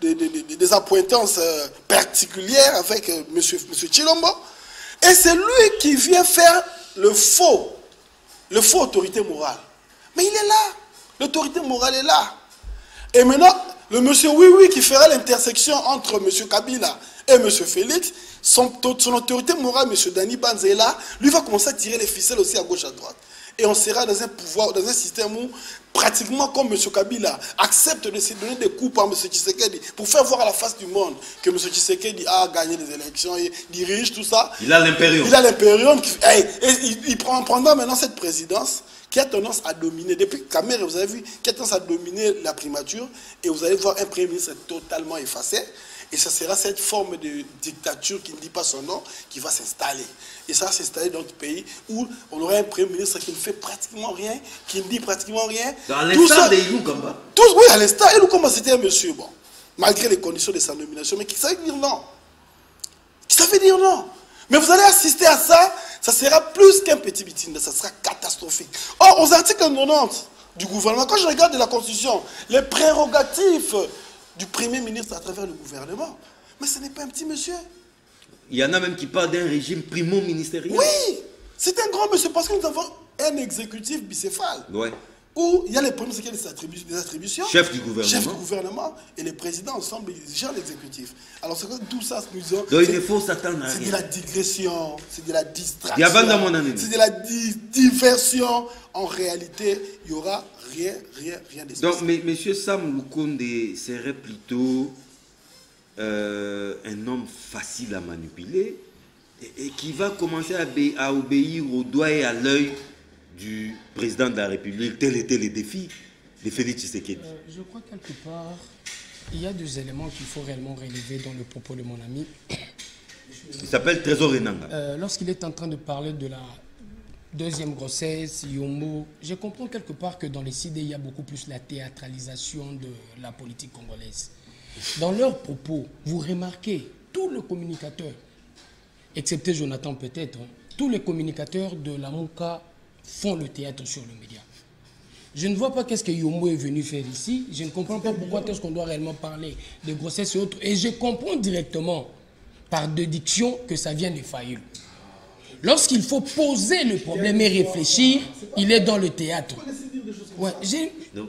des appointances particulières avec monsieur Tshilombo. Et c'est lui qui vient faire le faux autorité morale. Mais il est là. L'autorité morale est là. Et maintenant, le monsieur oui qui fera l'intersection entre monsieur Kabila et monsieur Félix, son autorité morale, monsieur Dani Banza est là, lui va commencer à tirer les ficelles aussi à gauche, à droite. Et on sera dans un pouvoir, dans un système où, pratiquement comme M. Kabila accepte de se donner des coups par M. Tshisekedi pour faire voir à la face du monde que M. Tshisekedi a gagné les élections, il dirige tout ça. Il a l'impérium. Il a l'impérium. Et il prendra maintenant cette présidence qui a tendance à dominer, depuis Kamere, vous avez vu, qui a tendance à dominer la primature, et vous allez voir un premier ministre totalement effacé. Et ce sera cette forme de dictature qui ne dit pas son nom qui va s'installer. Et ça va s'installer dans notre pays où on aura un premier ministre qui ne fait pratiquement rien, qui ne dit pratiquement rien. Dans l'instant de Ilou Kamba. Oui, à l'instant. Ilou Kamba, c'était un monsieur, bon, malgré les conditions de sa nomination, mais qui savait dire non. Qui savait dire non. Mais vous allez assister à ça, ça sera plus qu'un petit meeting, ça sera catastrophique. Or, aux articles 90 du gouvernement, quand je regarde la Constitution, les prérogatives du Premier ministre à travers le gouvernement. Mais ce n'est pas un petit monsieur. Il y en a même qui parlent d'un régime primo-ministériel. Oui, c'est un grand monsieur parce que nous avons un exécutif bicéphale. Ouais. Où il y a les premiers qui ont des attributions. Chef du gouvernement. Chef du gouvernement et les présidents ensemble, ils gèrent l'exécutif. Alors c'est que tout ça, nous disons. Donc il ne faut s'attendre à rien. C'est de la digression, c'est de la distraction. C'est de la diversion. En réalité, il n'y aura rien de spécial. Donc, M. Sam Lukonde serait plutôt un homme facile à manipuler et qui va commencer à obéir au doigt et à l'œil du président de la République. Tel était le défi de Félix Tshisekedi. Je crois quelque part, il y a deux éléments qu'il faut réellement relever dans le propos de mon ami. Il s'appelle Trésor Enanga. Lorsqu'il est en train de parler de la deuxième grossesse, Yombo, je comprends quelque part que dans les CD, il y a beaucoup plus la théâtralisation de la politique congolaise. Dans leurs propos, vous remarquez, tous les communicateurs, excepté Jonathan peut-être, tous les communicateurs de la Mouka font le théâtre sur le média. Je ne vois pas qu'est-ce que Yombo est venu faire ici. Je ne comprends pas pourquoi est-ce qu'on doit réellement parler de grossesse et autres. Et je comprends directement, par déduction, que ça vient de Fayulu. Lorsqu'il faut poser le problème et réfléchir, il est dans le théâtre. Ouais,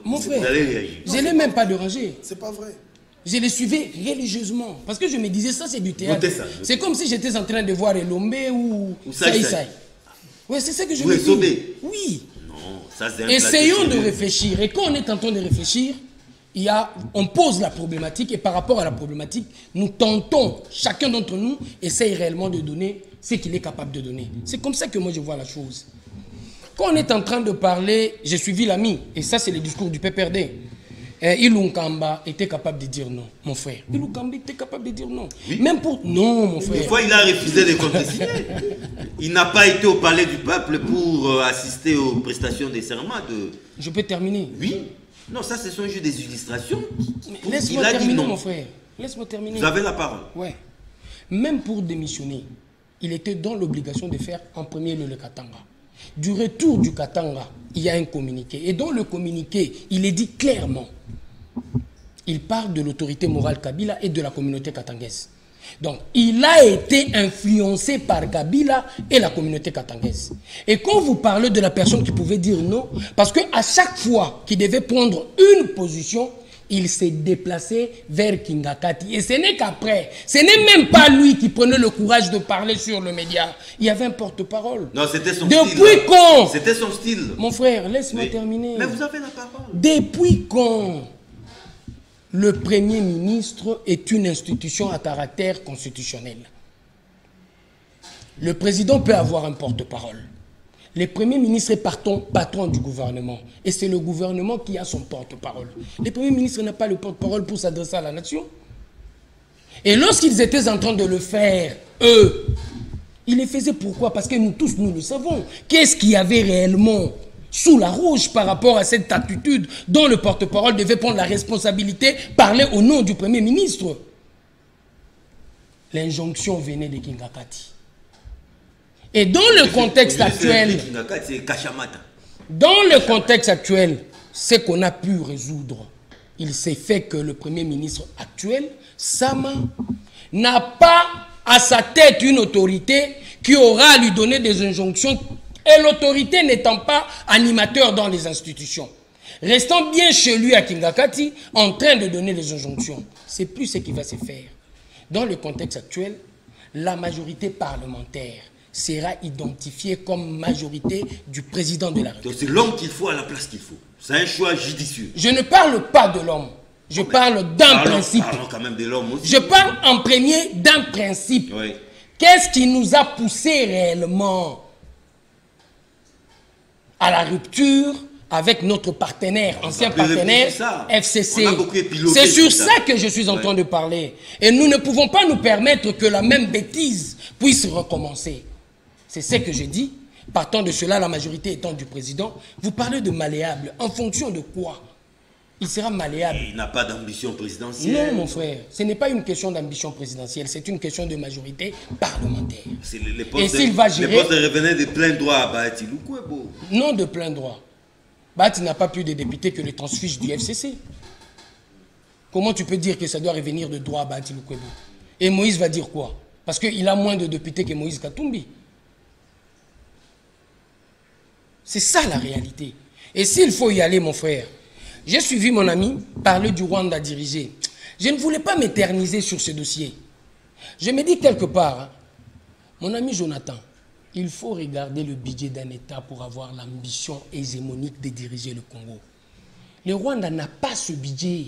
mon frère, je ne l'ai même pas dérangé. C'est pas vrai. Je les suivais religieusement. Parce que je me disais, ça c'est du théâtre. C'est comme si j'étais en train de voir Elombe ou Saï Saï. Oui, c'est ça que je me dis. Oui. Non, ça c'est un essayons de réfléchir. Et quand on est en train de réfléchir, on pose la problématique. Et par rapport à la problématique, nous tentons, chacun d'entre nous, essaye réellement de donner ce qu'il est capable de donner. C'est comme ça que moi je vois la chose. Quand on est en train de parler, j'ai suivi l'ami. Et ça c'est le discours du PPRD. Ilou Kamba était capable de dire non, mon frère. Ilou Kamba était capable de dire non. Oui. Même pour... Non, mon frère. Des fois, il a refusé de contester. Il n'a pas été au palais du peuple pour assister aux prestations des serments de... Je peux terminer? Oui. Non, ça, ce sont juste des illustrations. Laisse-moi terminer, mon frère. Laisse-moi terminer. Vous avez la parole. Ouais. Même pour démissionner, il était dans l'obligation de faire en premier lieu le Katanga. Du retour du Katanga, il y a un communiqué. Et dans le communiqué, il est dit clairement, il parle de l'autorité morale Kabila et de la communauté katangaise. Donc, il a été influencé par Kabila et la communauté katangaise. Et quand vous parlez de la personne qui pouvait dire non, parce qu'à chaque fois qu'il devait prendre une position, il s'est déplacé vers Kingakati. Et ce n'est qu'après, ce n'est même pas lui qui prenait le courage de parler sur le média. Il y avait un porte-parole. Non, c'était son style. Depuis quand? C'était son style. Mon frère, laisse-moi terminer. Mais vous avez la parole. Depuis quand le Premier ministre est une institution à caractère constitutionnel? Le président peut avoir un porte-parole. Le Premier ministre est patron du gouvernement. Et c'est le gouvernement qui a son porte-parole. Le Premier ministre n'a pas le porte-parole pour s'adresser à la nation. Et lorsqu'ils étaient en train de le faire, eux, ils le faisaient pourquoi? Parce que nous tous, nous le savons. Qu'est-ce qu'il y avait réellement sous la rouge par rapport à cette attitude dont le porte-parole devait prendre la responsabilité, parler au nom du Premier ministre? L'injonction venait de Kingakati. Et dans le contexte actuel, ce qu'on a pu résoudre il s'est fait que le Premier ministre actuel, Sama, n'a pas à sa tête une autorité qui aura à lui donner des injonctions, et l'autorité n'étant pas animateur dans les institutions. Restant bien chez lui à Kingakati, en train de donner des injonctions. C'est plus ce qui va se faire. Dans le contexte actuel, la majorité parlementaire sera identifiée comme majorité du président de la République. Donc c'est l'homme qu'il faut à la place qu'il faut. C'est un choix judicieux. Je ne parle pas de l'homme. Je parle d'un principe. Parlons quand même de l'homme aussi. Je parle en premier d'un principe. Oui. Qu'est-ce qui nous a poussé réellement à la rupture avec notre partenaire, ancien partenaire, FCC? C'est sur ça que je suis en train de parler. Et nous ne pouvons pas nous permettre que la même bêtise puisse recommencer. C'est ce que je dis. Partant de cela, la majorité étant du président, vous parlez de malléable. En fonction de quoi? Il sera malléable. Il n'a pas d'ambition présidentielle. Non, mon frère. Ce n'est pas une question d'ambition présidentielle. C'est une question de majorité parlementaire. Et s'il va gérer... Les postes revenaient de plein droit à Bahati Lukwebo. Non de plein droit. Bahati n'a pas plus de députés que les transfuges du FCC. Comment tu peux dire que ça doit revenir de droit à Bahati Lukwebo? Et Moïse va dire quoi? Parce qu'il a moins de députés que Moïse Katumbi. C'est ça la réalité. Et s'il faut y aller, mon frère, j'ai suivi mon ami parler du Rwanda dirigé. Je ne voulais pas m'éterniser sur ce dossier. Je me dis quelque part, hein, mon ami Jonathan, il faut regarder le budget d'un État pour avoir l'ambition hégémonique de diriger le Congo. Le Rwanda n'a pas ce budget.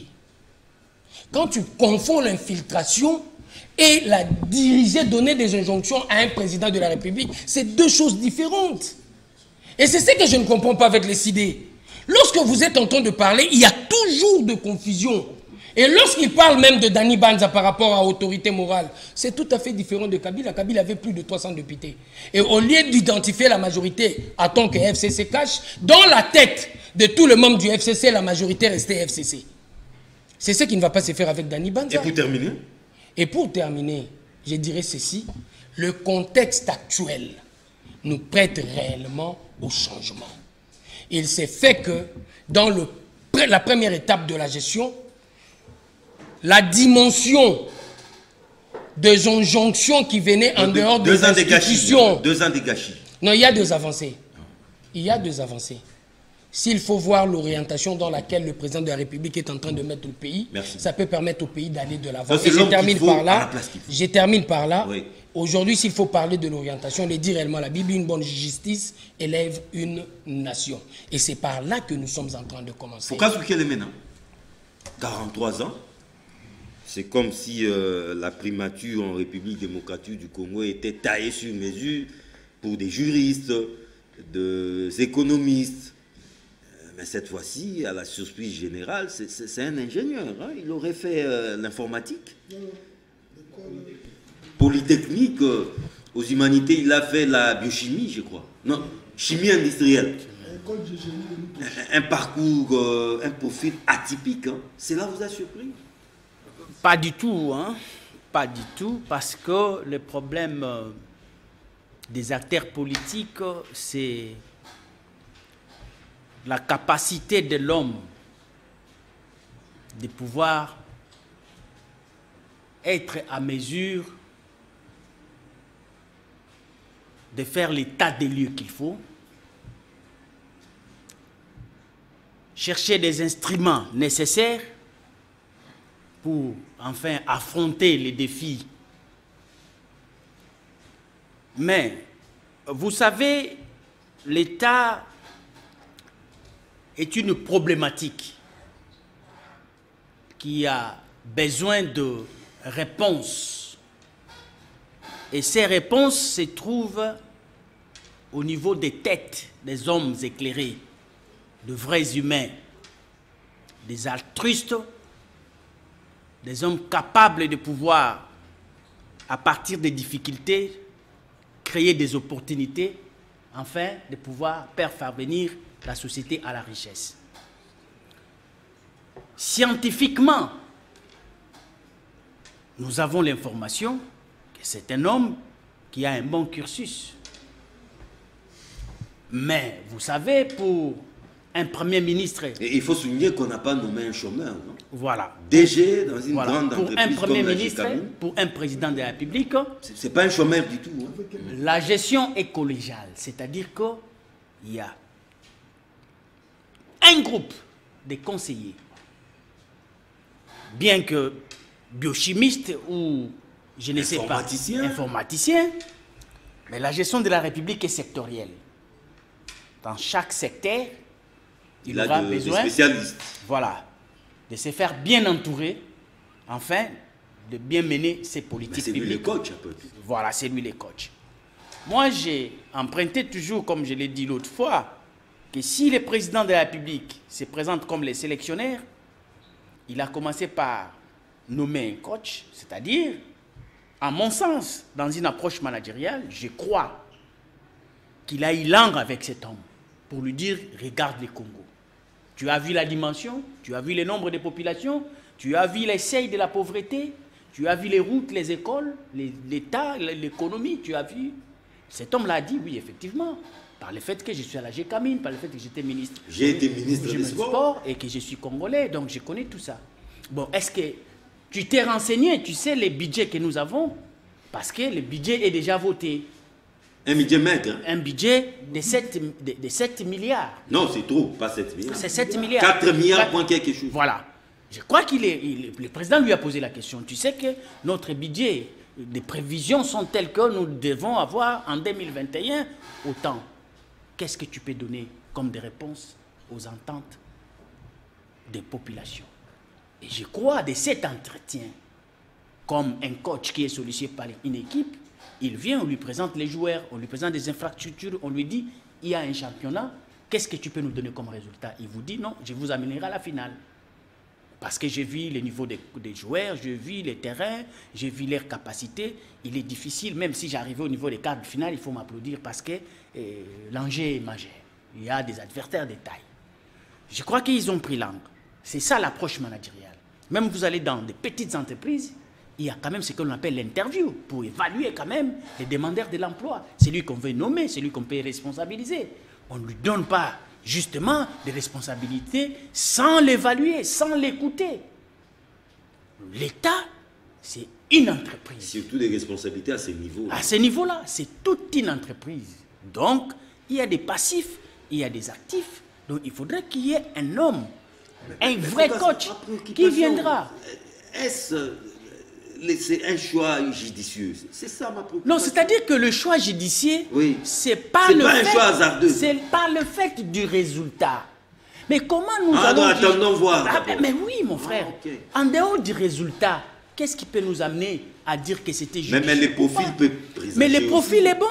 Quand tu confonds l'infiltration et la diriger, donner des injonctions à un président de la République, c'est deux choses différentes. Et c'est ce que je ne comprends pas avec les idées. Lorsque vous êtes en train de parler, il y a toujours de confusion. Et lorsqu'il parle même de Dani Banza par rapport à l'autorité morale, c'est tout à fait différent de Kabila. Kabila avait plus de 300 députés. Et au lieu d'identifier la majorité à tant que FCC cache, dans la tête de tout le membres du FCC, la majorité restait FCC. C'est ce qui ne va pas se faire avec Dani Banza. Et pour terminer, je dirais ceci. Le contexte actuel nous prête réellement au changement. Il s'est fait que dans la première étape de la gestion, la dimension des injonctions qui venaient en dehors des institutions... 2 ans de gâchis. Non, il y a 2 avancées. Il y a 2 avancées. S'il faut voir l'orientation dans laquelle le président de la République est en train de mettre le pays, ça peut permettre au pays d'aller de l'avant. Et je termine par là. Oui. Aujourd'hui, s'il faut parler de l'orientation, le dit réellement la Bible, une bonne justice élève une nation. Et c'est par là que nous sommes en train de commencer. Pourquoi ce qu'elle est maintenant 43 ans. C'est comme si la primature en République démocratique du Congo était taillée sur mesure pour des juristes, des économistes. Mais cette fois-ci, à la surprise générale, c'est un ingénieur. Hein? Il aurait fait l'informatique. Polytechnique, aux humanités, il a fait la biochimie, je crois. Non, chimie industrielle. Un parcours, un profil atypique. Hein? Cela vous a surpris? Pas du tout, hein? Pas du tout, parce que le problème des acteurs politiques, c'est la capacité de l'homme de pouvoir être à mesure de faire l'état des lieux qu'il faut, chercher des instruments nécessaires pour enfin affronter les défis. Mais, vous savez, l'État est une problématique qui a besoin de réponses. Et ces réponses se trouvent au niveau des têtes des hommes éclairés, de vrais humains, des altruistes, des hommes capables de pouvoir, à partir des difficultés, créer des opportunités, afin de pouvoir faire parvenir la société à la richesse. Scientifiquement, nous avons l'information que c'est un homme qui a un bon cursus. Mais, vous savez, pour un premier ministre. Et il faut souligner qu'on n'a pas nommé un chômeur, non? Voilà. DG dans une Voilà. grande Pour entreprise un premier comme la ministre, Gécamine, pour un président de la République, c'est pas un chômeur du tout. Hein. la gestion est collégiale. C'est-à-dire qu'il y a un groupe de conseillers, bien que biochimistes ou, je ne sais pas, informaticiens, mais la gestion de la République est sectorielle. Dans chaque secteur, il aura besoin, de spécialistes. voilà, de se faire bien entourer, afin de bien mener ses politiques C'est lui publiques. le coach, un peu. Voilà, c'est lui le coach. Moi, j'ai emprunté toujours, comme je l'ai dit l'autre fois, que si le président de la République se présente comme le sélectionneur, il a commencé par nommer un coach, c'est-à-dire, à mon sens, dans une approche managériale, je crois qu'il a eu langue avec cet homme pour lui dire, regarde le Congo. Tu as vu la dimension, tu as vu le nombre de populations, tu as vu les seuils de la pauvreté, tu as vu les routes, les écoles, l'État, l'économie, tu as vu. Cet homme l'a dit, oui, effectivement, par le fait que je suis à la Gécamine, par le fait que j'étais ministre. J'ai été ministre des Sports et que je suis congolais, donc je connais tout ça. Bon, est-ce que tu t'es renseigné, tu sais les budgets que nous avons? Parce que le budget est déjà voté. Un budget maigre. Un budget de 7 milliards. Non, c'est trop, pas 7 milliards. C'est 7 milliards. 4 milliards, point quelque chose. Voilà. Je crois que le président lui a posé la question. Tu sais que notre budget, les prévisions sont telles que nous devons avoir en 2021 autant. Qu'est-ce que tu peux donner comme des réponses aux ententes des populations? Et je crois de cet entretien, comme un coach qui est sollicité par une équipe, il vient, on lui présente les joueurs, on lui présente des infrastructures, on lui dit, il y a un championnat, qu'est-ce que tu peux nous donner comme résultat? Il vous dit, non, je vous amènerai à la finale. Parce que j'ai vu le niveau des joueurs, j'ai vu les terrains, j'ai vu leurs capacités. Il est difficile, même si j'arrive au niveau des quarts de finale, il faut m'applaudir parce que l'enjeu est majeur. Il y a des adversaires de taille. Je crois qu'ils ont pris langue. C'est ça l'approche managériale. Même vous allez dans des petites entreprises, il y a quand même ce qu'on appelle l'interview pour évaluer quand même les demandeurs de l'emploi. C'est lui qu'on veut nommer, c'est lui qu'on peut responsabiliser. On ne lui donne pas justement des responsabilités sans l'évaluer, sans l'écouter. L'État, c'est une entreprise. Surtout des responsabilités à ce niveau. À ce niveau-là, c'est toute une entreprise. Donc, il y a des passifs, il y a des actifs. Donc, il faudrait qu'il y ait un homme, un vrai coach qui viendra. Est-ce c'est un choix judicieux? C'est ça ma préoccupation. Non, c'est-à-dire que le choix judicieux, oui, c'est pas un choix hasardeux. C'est pas le fait du résultat. Mais comment nous allons... attendons voir. Mais oui, mon frère. Okay. En dehors du résultat, qu'est-ce qui peut nous amener à dire que c'était judicieux? Mais les profils peuvent présenter. Mais le profil est bon.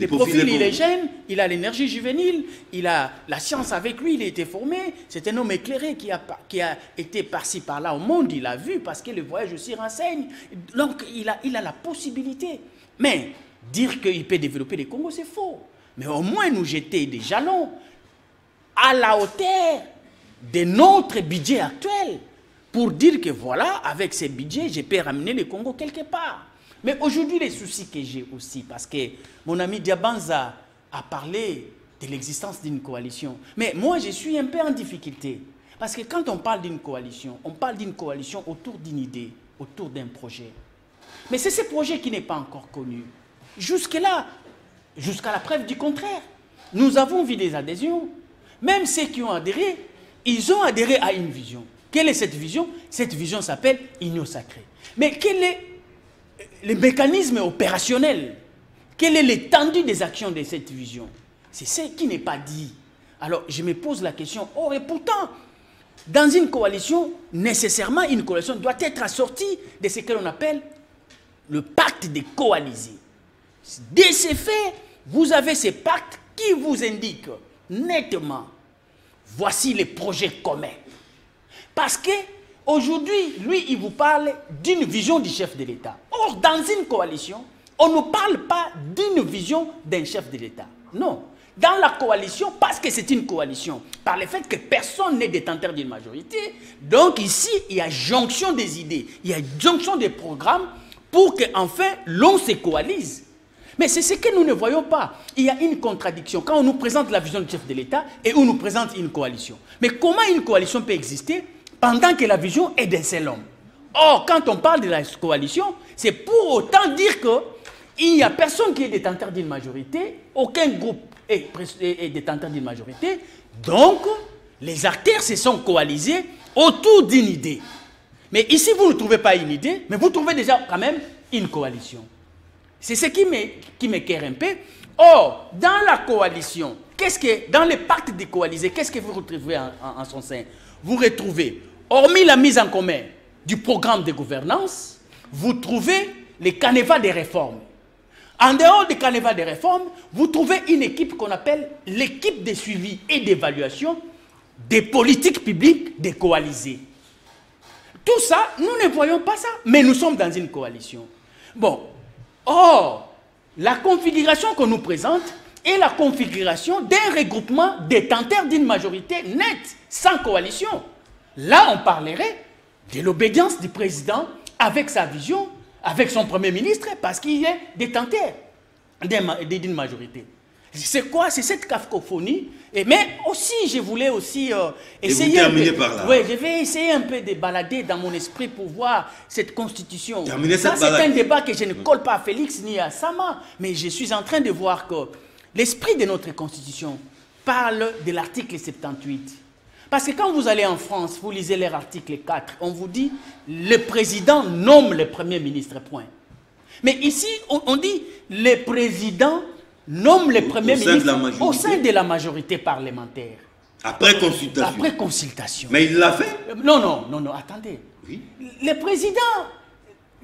Le profil, il est bon. jeune, il a l'énergie juvénile, il a la science avec lui, il a été formé. C'est un homme éclairé qui a été par-ci, par-là au monde, il a vu, parce que le voyage aussi renseigne. Donc, il a la possibilité. Mais dire qu'il peut développer les Congos, c'est faux. Mais au moins nous jeter des jalons à la hauteur de notre budget actuel pour dire que voilà, avec ces budgets, je peux ramener le Congo quelque part. Mais aujourd'hui, les soucis que j'ai aussi, parce que mon ami Diabanza a parlé de l'existence d'une coalition. Mais moi, je suis un peu en difficulté. Parce que quand on parle d'une coalition, on parle d'une coalition autour d'une idée, autour d'un projet. Mais c'est ce projet qui n'est pas encore connu. Jusque-là, jusqu'à la preuve du contraire, nous avons vu des adhésions. Même ceux qui ont adhéré, ils ont adhéré à une vision. Quelle est cette vision? Cette vision s'appelle Union sacrée. Mais quel est le mécanisme opérationnel? Quelle est l'étendue des actions de cette vision? C'est ce qui n'est pas dit. Alors, je me pose la question, oh, et pourtant, dans une coalition, nécessairement, une coalition doit être assortie de ce que l'on appelle le pacte des coalisés. De ces faits, vous avez ce pacte qui vous indique nettement, voici les projets communs. Parce que aujourd'hui, lui, il vous parle d'une vision du chef de l'État. Or, dans une coalition, on ne parle pas d'une vision d'un chef de l'État. Non. Dans la coalition, parce que c'est une coalition, par le fait que personne n'est détenteur d'une majorité, donc ici, il y a jonction des idées, il y a jonction des programmes pour qu'enfin, l'on se coalise. Mais c'est ce que nous ne voyons pas. Il y a une contradiction. Quand on nous présente la vision du chef de l'État et on nous présente une coalition. Mais comment une coalition peut exister pendant que la vision est d'un seul homme? Or, quand on parle de la coalition, c'est pour autant dire qu'il n'y a personne qui est détenteur d'une majorité, aucun groupe est détenteur d'une majorité. Donc, les acteurs se sont coalisés autour d'une idée. Mais ici, vous ne trouvez pas une idée, mais vous trouvez déjà quand même une coalition. C'est ce qui m'écœure un peu. Or, dans la coalition, dans les pactes des coalisés, qu'est-ce que vous retrouvez en son sein? Vous retrouvez, hormis la mise en commun du programme de gouvernance, vous trouvez les canevas des réformes. En dehors des canevas des réformes, vous trouvez une équipe qu'on appelle l'équipe de suivi et d'évaluation des politiques publiques des coalisés. Tout ça, nous ne voyons pas ça, mais nous sommes dans une coalition. Bon, or, la configuration qu'on nous présente est la configuration d'un regroupement détenteur d'une majorité nette, sans coalition. Là, on parlerait de l'obédience du président avec sa vision, avec son premier ministre, parce qu'il est détenteur d'une majorité. C'est quoi? C'est cette cacophonie. Mais aussi, je voulais aussi essayer... Et vous terminez par là. Oui, je vais essayer un peu de balader dans mon esprit pour voir cette constitution. Ça, c'est un débat que je ne colle pas à Félix ni à Sama, mais je suis en train de voir que l'esprit de notre constitution parle de l'article 78. Parce que quand vous allez en France, vous lisez leur article 4, on vous dit le président nomme le premier ministre, point. Mais ici, on dit le président nomme le premier ministre au sein de la majorité parlementaire. Après consultation. Après consultation. Mais il l'a fait? Non, attendez. Oui. Le président,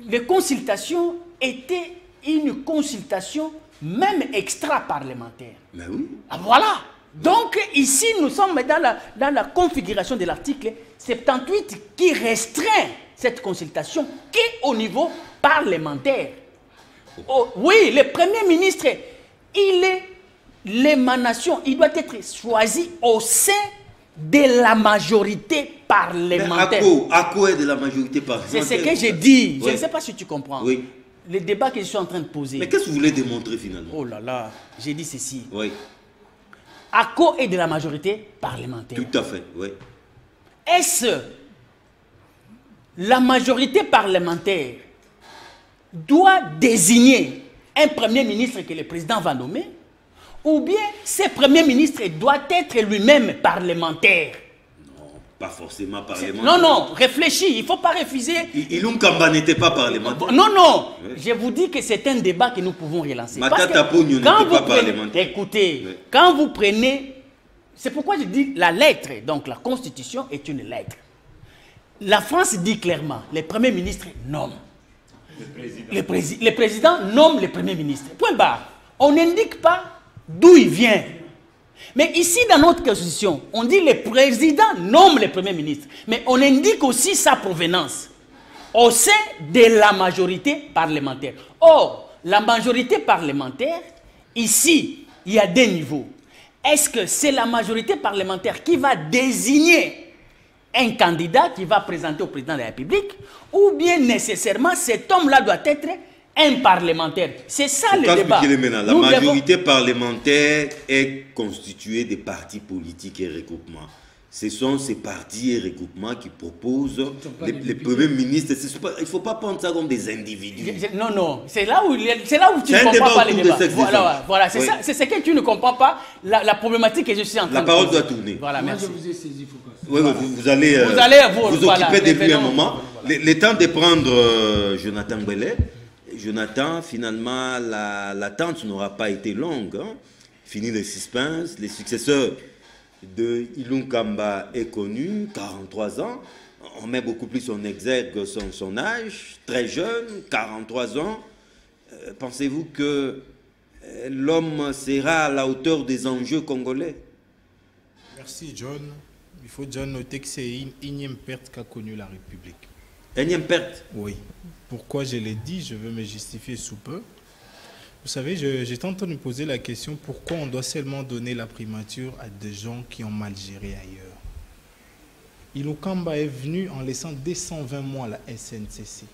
les consultations étaient une consultation même extra-parlementaire. Mais oui. Ah, voilà. Donc ici, nous sommes dans la configuration de l'article 78 qui restreint cette consultation qu'au niveau parlementaire. Oh, oui, le Premier ministre, il est l'émanation, il doit être choisi au sein de la majorité parlementaire. Mais à quoi est de la majorité parlementaire? C'est ce que j'ai dit. Oui. Je ne sais pas si tu comprends. Oui. Le débat que je suis en train de poser. Mais qu'est-ce que vous voulez démontrer finalement? Oh là là, j'ai dit ceci. Oui. ACO est de la majorité parlementaire. Tout à fait, oui. Est-ce la majorité parlementaire doit désigner un premier ministre que le président va nommer, ou bien ce premier ministre doit être lui-même parlementaire? Non, pas forcément parlementaire. Non, réfléchis, il ne faut pas refuser. Ilunga Kamba n'était pas parlementaire. Non, oui. Je vous dis que c'est un débat que nous pouvons relancer. Matata Pogno n'était pas parlementaire. Écoutez, oui. Quand vous prenez... C'est pourquoi je dis la lettre, donc la Constitution est une lettre. La France dit clairement, le Premier ministre nomme. Le président nomme le Premier ministre. Point barre. On n'indique pas d'où il vient. Mais ici, dans notre Constitution, on dit le président nomme le Premier ministre. Mais on indique aussi sa provenance au sein de la majorité parlementaire. Or, la majorité parlementaire, ici, il y a deux niveaux. Est-ce que c'est la majorité parlementaire qui va désigner un candidat qui va présenter au président de la République, ou bien nécessairement cet homme-là doit être un parlementaire? C'est ça le débat. La majorité parlementaire est constituée des partis politiques et regroupements. Ce sont ces partis et regroupements qui proposent les premiers ministres. Il ne faut pas prendre ça comme des individus. Non, c'est là où tu ne comprends pas les débats. Voilà, c'est ça, c'est ce que tu ne comprends pas, la problématique que je suis en train de poser. La parole doit tourner. Voilà, merci. Moi, je vous ai saisi, Foucault. Oui, vous allez vous occuper depuis un moment. Le temps de prendre Jonathan Bellet. Jonathan, finalement, l'attente n'aura pas été longue. Hein. Fini le suspense. Les successeurs de Ilunga Kamba est connu, 43 ans. On met beaucoup plus en exergue son âge, très jeune, 43 ans. Pensez-vous que l'homme sera à la hauteur des enjeux congolais? Merci John. Il faut déjà noter que c'est une énième perte qu'a connue la République. Énième perte? Oui. Pourquoi je l'ai dit, je veux me justifier sous peu. Vous savez, j'étais en train de me poser la question, pourquoi on doit seulement donner la primature à des gens qui ont mal géré ailleurs? Ilunga Kamba est venu en laissant 220 mois à la SNCC.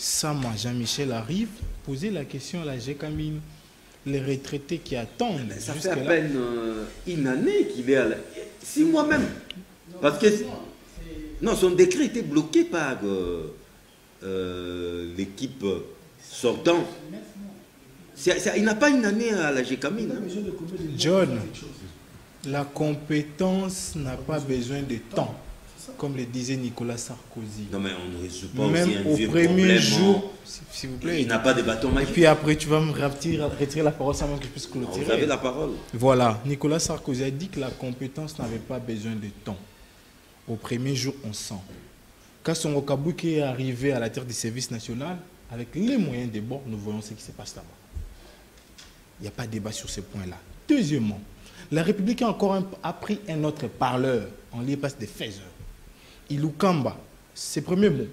Sama Jean-Michel arrive, poser la question à la GECAMIN. Les retraités qui attendent. Mais ça fait à peine une année qu'il est à la... 6 mois même. Parce que... Non, son décret était bloqué par l'équipe sortante. Il n'a pas une année à la GECAMIN. John, la compétence n'a pas besoin de temps, comme le disait Nicolas Sarkozy. Non mais on ne résout pas Même aussi un au vieux premier problème. jour, s'il vous plaît. Il n'a pas de bâton Et magique. puis après, tu vas me retirer la parole sans même que je puisse Vous clôturer. avez la parole. Voilà, Nicolas Sarkozy a dit que la compétence n'avait pas besoin de temps. Au premier jour, on sent. Quand Songo Kabouki est arrivé à la tête du service national, avec les moyens des bords, nous voyons ce qui se passe là-bas. Il n'y a pas de débat sur ce point-là. Deuxièmement, la République a pris un autre parleur. On lui passe des faiseurs. Ilukamba, ses premiers mots.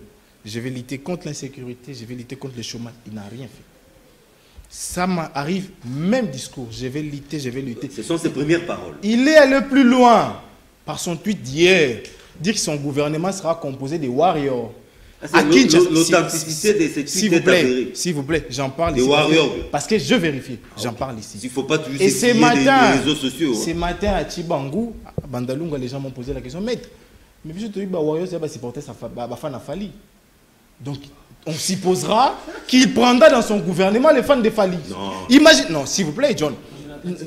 Je vais lutter contre l'insécurité, je vais lutter contre le chômage. Il n'a rien fait. Ça m'arrive, même discours. Je vais lutter, je vais lutter. Ce sont ses premières paroles. Il est allé plus loin par son tweet d'hier. Dire que son gouvernement sera composé de warriors. L'authenticité de ces tweets est avérée. S'il vous plaît, j'en parle Des ici. warriors. Parce que je vérifie, j'en parle ici. Il ne faut pas toujours Et se ce fier matin, des réseaux sociaux. ce matin à Chibangu, à Bandalunga, les gens m'ont posé la question, maître, mais je te dis que Warriors va supporter sa fan à Fali. Donc, on supposera qu'il prendra dans son gouvernement les fans de Fali. Non. Imagine, non, s'il vous plaît, John.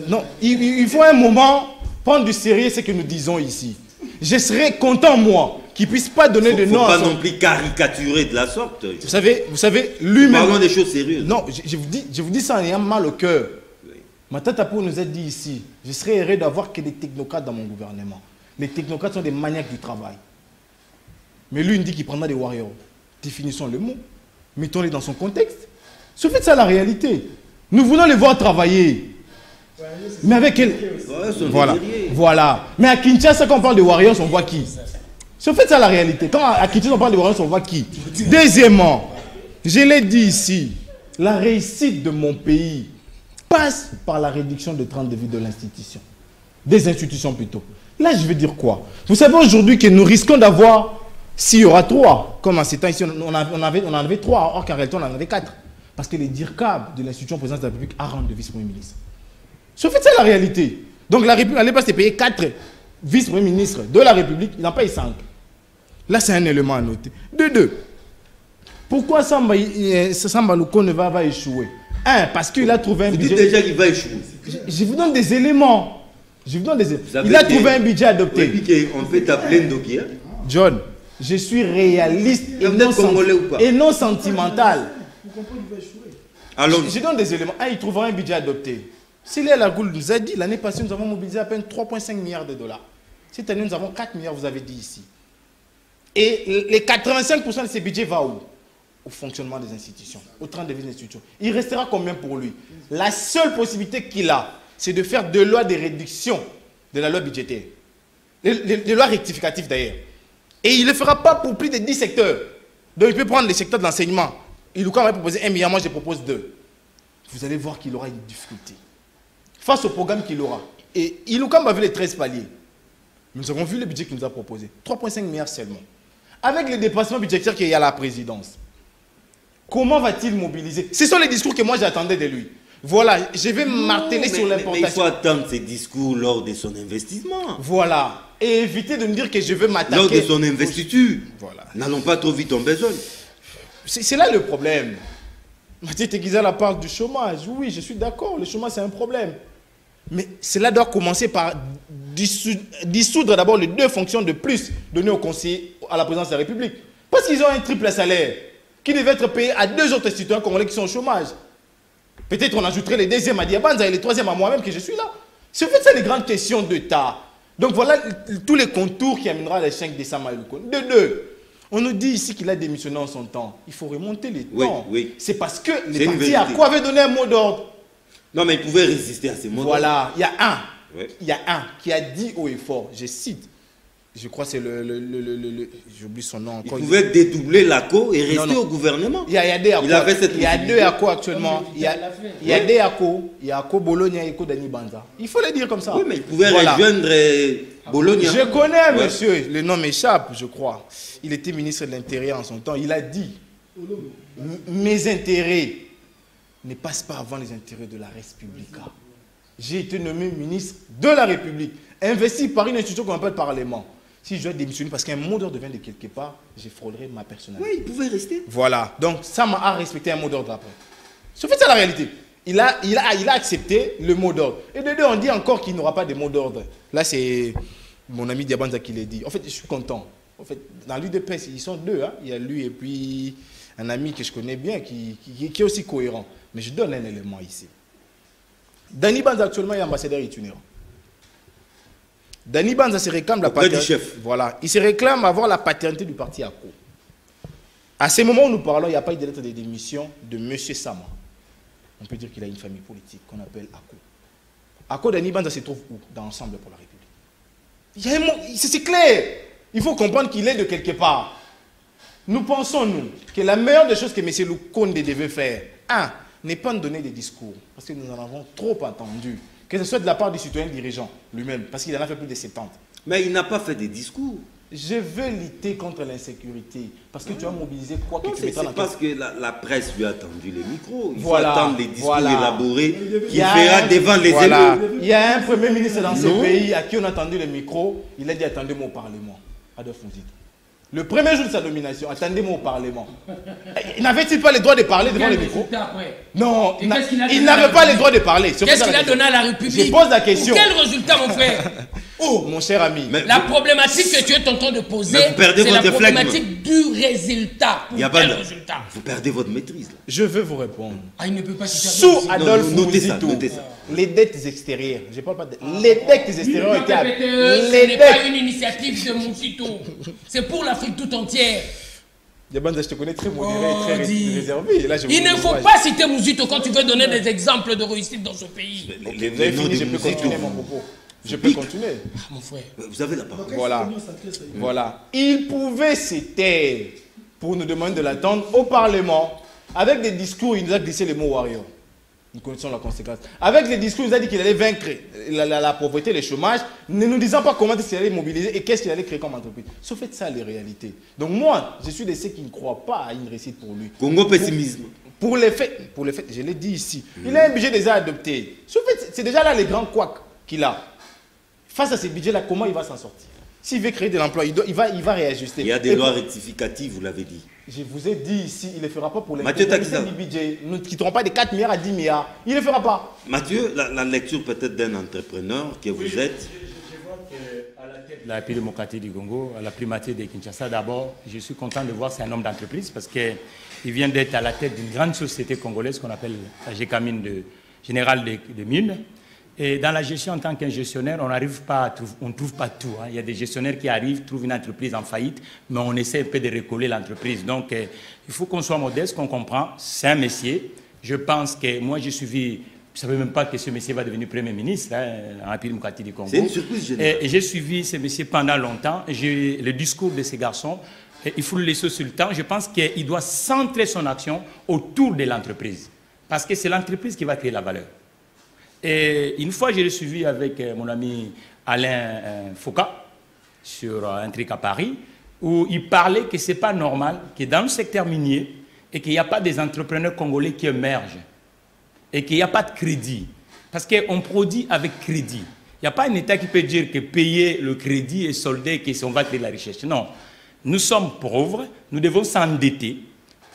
Non, il faut un moment prendre du sérieux ce que nous disons ici. Je serais content, moi, qu'il ne puisse pas donner de nom à son... Il ne faut pas non plus caricaturer de la sorte. Vous savez lui-même... Parlons des choses sérieuses. Non, je vous dis ça en ayant mal au cœur. Oui. Ma tata pour nous a dit ici, je serais heureux d'avoir que des technocrates dans mon gouvernement. Les technocrates sont des maniaques du travail. Mais lui, il dit qu'il prendra des warriors. Définissons le mot. Mettons-les dans son contexte. C'est fait ça la réalité. Nous voulons les voir travailler. Mais avec quel... Voilà. Mais à Kinshasa, quand on parle de warriors, on voit qui? C'est fait ça la réalité. Quand à Kinshasa, on parle de warriors, on voit qui? Deuxièmement, je l'ai dit ici, la réussite de mon pays passe par la réduction de train de vie de l'institution. Des institutions plutôt. Là, je veux dire quoi? Vous savez aujourd'hui que nous risquons d'avoir, s'il y aura 3, comme en ces temps ici, on en avait 3, or qu'en réalité on en avait 4. Parce que les DIRCAB de l'institution présidence de la République a rendu vice-premier ministre. C'est fait ça la réalité. Donc la République, à l'époque, c'était payé 4 vice-premiers ministres de la République, il n'en paye 5. Là, c'est un élément à noter. De 2. Pourquoi Samba Lukonde va échouer? 1. Parce qu'il a trouvé un budget. Vous dites déjà qu'il va échouer. Je vous donne des éléments. Il a trouvé un budget adopté. Et puis on fait t'appeler Ndoki. John, je suis réaliste et non sentimental. Je donne des éléments. 1. Il trouvera un budget adopté. Célia Lagoule nous a dit, l'année passée, nous avons mobilisé à peine 3,5 milliards de dollars. Cette année, nous avons 4 milliards, vous avez dit ici. Et les 85% de ces budgets vont où? Au fonctionnement des institutions, au train de vie des institutions. Il restera combien pour lui? La seule possibilité qu'il a, c'est de faire des lois de réduction de la loi budgétaire. Les lois rectificatives d'ailleurs. Et il ne le fera pas pour plus de 10 secteurs. Donc il peut prendre les secteurs de l'enseignement. Il va proposer 1 milliard, moi je propose 2. Vous allez voir qu'il aura une difficulté. Face au programme qu'il aura. Et Ilukam a vu les 13 paliers. Nous avons vu le budget qu'il nous a proposé. 3,5 milliards seulement. Avec les dépassements budgétaires qu'il y a à la présidence, comment va-t-il mobiliser? Ce sont les discours que moi j'attendais de lui. Voilà, je vais marteler sur l'importation. Mais il faut attendre ces discours lors de son investissement. Voilà. Et éviter de me dire que je veux m'attaquer. Lors de son investiture. Voilà. N'allons pas trop vite en besogne. C'est là le problème. Mathieu Teguizala parle du chômage. Oui, je suis d'accord, le chômage c'est un problème. Mais cela doit commencer par dissoudre d'abord les 2 fonctions de plus données aux conseillers à la présidence de la République. Parce qu'ils ont un triple salaire qui devait être payé à 2 autres citoyens congolais qui sont au chômage. Peut-être on ajouterait les 2e à Diabanza et les 3e à moi-même que je suis là. C'est en fait ça les grandes questions d'État. Donc voilà tous les contours qui amènera les 5 décembre. De 2. On nous dit ici qu'il a démissionné en son temps. Il faut remonter les temps. Oui. C'est parce que les partis à quoi avaient donné un mot d'ordre. Non, mais il pouvait résister à ces mots. Voilà, il y a un. Oui. Il y a un qui a dit haut et fort, je cite, je crois que c'est j'oublie son nom encore. Il pouvait dédoubler l'ACO et rester au gouvernement. Il y a 2 ACO. Il avait cette il y a 2 ACO actuellement. Il y a 2 ACO. Il y a ACO Bologna et ACO Dani Banza. Il faut le dire comme ça. Oui, mais il pouvait rejoindre Bologna. Je connais un monsieur, le nom m'échappe, je crois. Il était ministre de l'Intérieur en son temps. Il a dit Mes intérêts ne passent pas avant les intérêts de la République. J'ai été nommé ministre de la République, investi par une institution qu'on appelle Parlement. Si je dois démissionner parce qu'un mot d'ordre vient de quelque part, je frôlerai ma personnalité. Oui, il pouvait rester. Voilà. Donc, ça m'a respecté un mot d'ordre après. C'est fait ça la réalité. Il a accepté le mot d'ordre. Et de deux, on dit encore qu'il n'aura pas de mot d'ordre. Là, c'est mon ami Diabanza qui l'a dit. En fait, je suis content. En fait, dans l'UDPS, ils sont deux. Hein. Il y a lui et puis un ami que je connais bien qui est aussi cohérent. Mais je donne un élément ici. Dani Banza actuellement est ambassadeur itinérant. Dani Banza se réclame la paternité. chef. Voilà. Il se réclame avoir la paternité du parti ACO. À ce moment où nous parlons, il n'y a pas eu de lettre de démission de M. Sama. On peut dire qu'il a une famille politique qu'on appelle ACO. ACO Dani Banza se trouve où? Dans Ensemble pour la République. C'est clair. Il faut comprendre qu'il est de quelque part. Nous pensons, nous, que la meilleure des choses que M. Lukonde devait faire, n'est pas de donner des discours, parce que nous en avons trop entendu, que ce soit de la part du citoyen dirigeant lui-même, parce qu'il en a fait plus de 70. Mais il n'a pas fait des discours. Je veux lutter contre l'insécurité, parce que tu as mobilisé quoi que Non, tu mettras dans parce que la presse lui a tendu les micros. Il faut Voilà, attendre les discours voilà. élaborés qu'il Il y a fera un- devant les voilà. élus. Il y a un premier ministre dans ce Non. pays à qui on a tendu le micro, il a dit attendez-moi au Parlement. Adolphe Mouzid. Le premier jour de sa nomination, attendez-moi au Parlement. N'avait-il pas le droit de parler devant le micro? Non, Et qu'est-ce qu'il a il donné à n'avait la pas le droit de parler. C'est Qu'est-ce ça qu'il la a question. donné à la République? Je pose la question. Pour quel résultat, mon frère? Oh, mon cher ami. Mais La vous- problématique que tu es en train de poser, Mais vous perdez c'est la votre flegme. problématique du résultat. Pour Il y a quel pas de- résultat? Vous perdez votre maîtrise. Là. Je veux vous répondre. Ah, il ne peut pas se Sous faire Adolphe Non, notez ça, Mouzito, notez ça. les dettes extérieures, je parle pas de... Les dettes extérieures ont été... Ce Les n'est pas dettes... une initiative de Moussito. C'est pour l'Afrique tout entière. Diabanza, je te connais très modéré, Oh, très dis. réservé. Là, je Il vous ne faut encourage. pas citer Moussito quand tu veux donner des exemples de réussite dans ce pays. Vous avez fini, je peux continuer mon propos. Je peux continuer. Ah, mon frère. Vous avez la parole. Voilà. Voilà. Il pouvait se taire pour nous demander de l'attendre au Parlement. Avec des discours, il nous a glissé les mots warrior. Nous connaissons la conséquence. Avec les discours, il nous a dit qu'il allait vaincre la pauvreté, le chômage, ne nous disant pas comment il allait mobiliser et qu'est-ce qu'il allait créer comme entreprise. Sauf fait ça, les réalités. Donc moi, je suis de ceux qui ne croient pas à une réussite pour lui. Congo pessimisme. Pour les faits, je l'ai dit ici, il a un budget déjà adopté. Sauf fait, c'est déjà là les grands couacs qu'il a. Face à ces budgets-là, comment il va s'en sortir? S'il veut créer de l'emploi, il va réajuster. Il y a des lois rectificatives, vous l'avez dit. Je vous ai dit ici, il ne le fera pas pour les Mathieu du Taxisa. budget. Nous ne quitterons pas de 4 milliards à 10 milliards. Il ne le fera pas. Mathieu, la lecture peut-être d'un entrepreneur que vous êtes. Je vois qu'à la tête de la République démocratique du Congo, à la primature de Kinshasa, d'abord, je suis content de voir c'est un homme d'entreprise parce qu'il vient d'être à la tête d'une grande société congolaise qu'on appelle la GECAMINE de Général de Mines. Et dans la gestion, en tant qu'un gestionnaire, on n'arrive pas à trouver, on ne trouve pas tout. Hein. Il y a des gestionnaires qui arrivent, trouvent une entreprise en faillite, mais on essaie un peu de recoller l'entreprise. Donc, il faut qu'on soit modeste, qu'on comprend. C'est un métier. Je pense que moi, j'ai suivi. Je ne savais même pas que ce monsieur va devenir Premier ministre en République démocratique du Congo. C'est une surprise générale. Et j'ai suivi ce monsieur pendant longtemps. J'ai le discours de ces garçons. Et il faut le laisser sur le temps. Je pense qu'il doit centrer son action autour de l'entreprise. Parce que c'est l'entreprise qui va créer la valeur. Et une fois, je l'ai suivi avec mon ami Alain Foucault sur un truc à Paris, où il parlait que ce n'est pas normal que dans le secteur minier, et qu'il n'y a pas des entrepreneurs congolais qui émergent, et qu'il n'y a pas de crédit. Parce qu'on produit avec crédit. Il n'y a pas un État qui peut dire que payer le crédit et solder, qu'on va créer de la richesse. Non. Nous sommes pauvres, nous devons s'endetter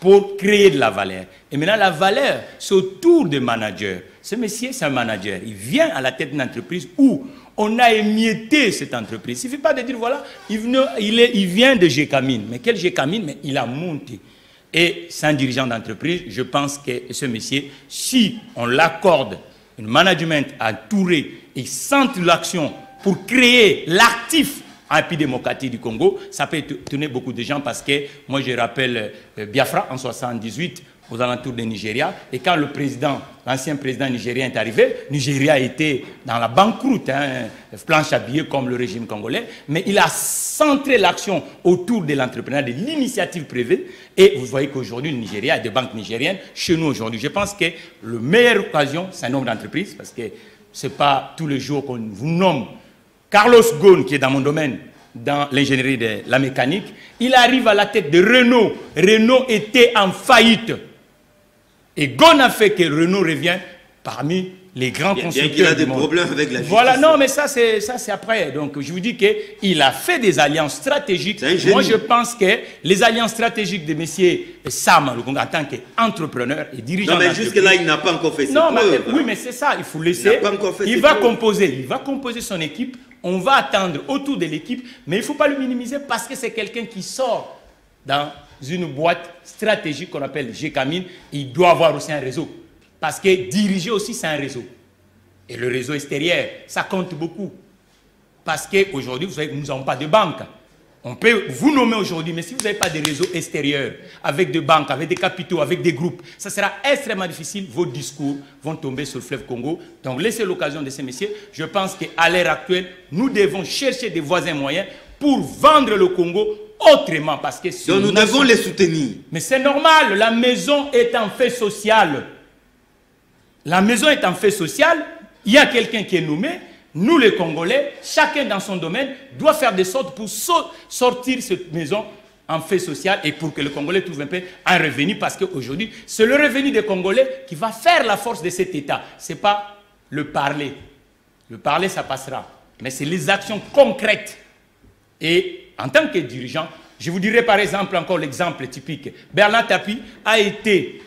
pour créer de la valeur. Et maintenant, la valeur, c'est autour des managers. Ce monsieur, c'est un manager. Il vient à la tête d'une entreprise où on a émietté cette entreprise. Il ne suffit pas de dire, voilà, il vient de GECAMINE. Mais quel GECAMINE? Mais il a monté. Et c'est un dirigeant d'entreprise. Je pense que ce monsieur, si on l'accorde un management entouré et centre l'action pour créer l'actif en République démocratique du Congo, ça peut étonner beaucoup de gens parce que moi je rappelle Biafra en 1978 aux alentours de Nigeria, et quand l'ancien président nigérien est arrivé, Nigeria était dans la banqueroute, planche à billets comme le régime congolais, mais il a centré l'action autour de l'entrepreneuriat, de l'initiative privée, et vous voyez qu'aujourd'hui le Nigeria a des banques nigériennes chez nous aujourd'hui. Je pense que la meilleure occasion, c'est un nombre d'entreprises, parce que ce n'est pas tous les jours qu'on vous nomme Carlos Ghosn, qui est dans mon domaine, dans l'ingénierie de la mécanique. Il arrive à la tête de Renault. Renault était en faillite. Et Ghosn a fait que Renault revient parmi les grands constructeurs. Bien qu'il a des problèmes avec la justice. Voilà, non, mais ça c'est après. Donc je vous dis qu'il a fait des alliances stratégiques. Moi je pense que les alliances stratégiques de M. Sam, en tant qu'entrepreneur et dirigeant. Non, mais jusque-là, il n'a pas encore fait ça. Oui, mais c'est ça, il faut laisser. Il va composer son équipe. On va attendre autour de l'équipe, mais il ne faut pas le minimiser parce que c'est quelqu'un qui sort dans une boîte stratégique qu'on appelle GCAMIN. Il doit avoir aussi un réseau. Parce que diriger aussi, c'est un réseau. Et le réseau extérieur, ça compte beaucoup. Parce qu'aujourd'hui, vous savez que nous n'avons pas de banque. On peut vous nommer aujourd'hui, mais si vous n'avez pas de réseau extérieur, avec des banques, avec des capitaux, avec des groupes, ça sera extrêmement difficile. Vos discours vont tomber sur le fleuve Congo. Donc, laissez l'occasion de ces messieurs. Je pense qu'à l'heure actuelle, nous devons chercher des voisins moyens pour vendre le Congo autrement. Parce que donc, nous devons les soutenir. Mais c'est normal. La maison est un fait social. La maison est un fait social. Il y a quelqu'un qui est nommé. Nous, les Congolais, chacun dans son domaine, doit faire des sortes pour sortir cette maison en fait social et pour que le Congolais trouve un peu un revenu. Parce qu'aujourd'hui, c'est le revenu des Congolais qui va faire la force de cet État. Ce n'est pas le parler. Le parler, ça passera. Mais c'est les actions concrètes. Et en tant que dirigeant, je vous dirai par exemple encore l'exemple typique. Bernard Tapie a été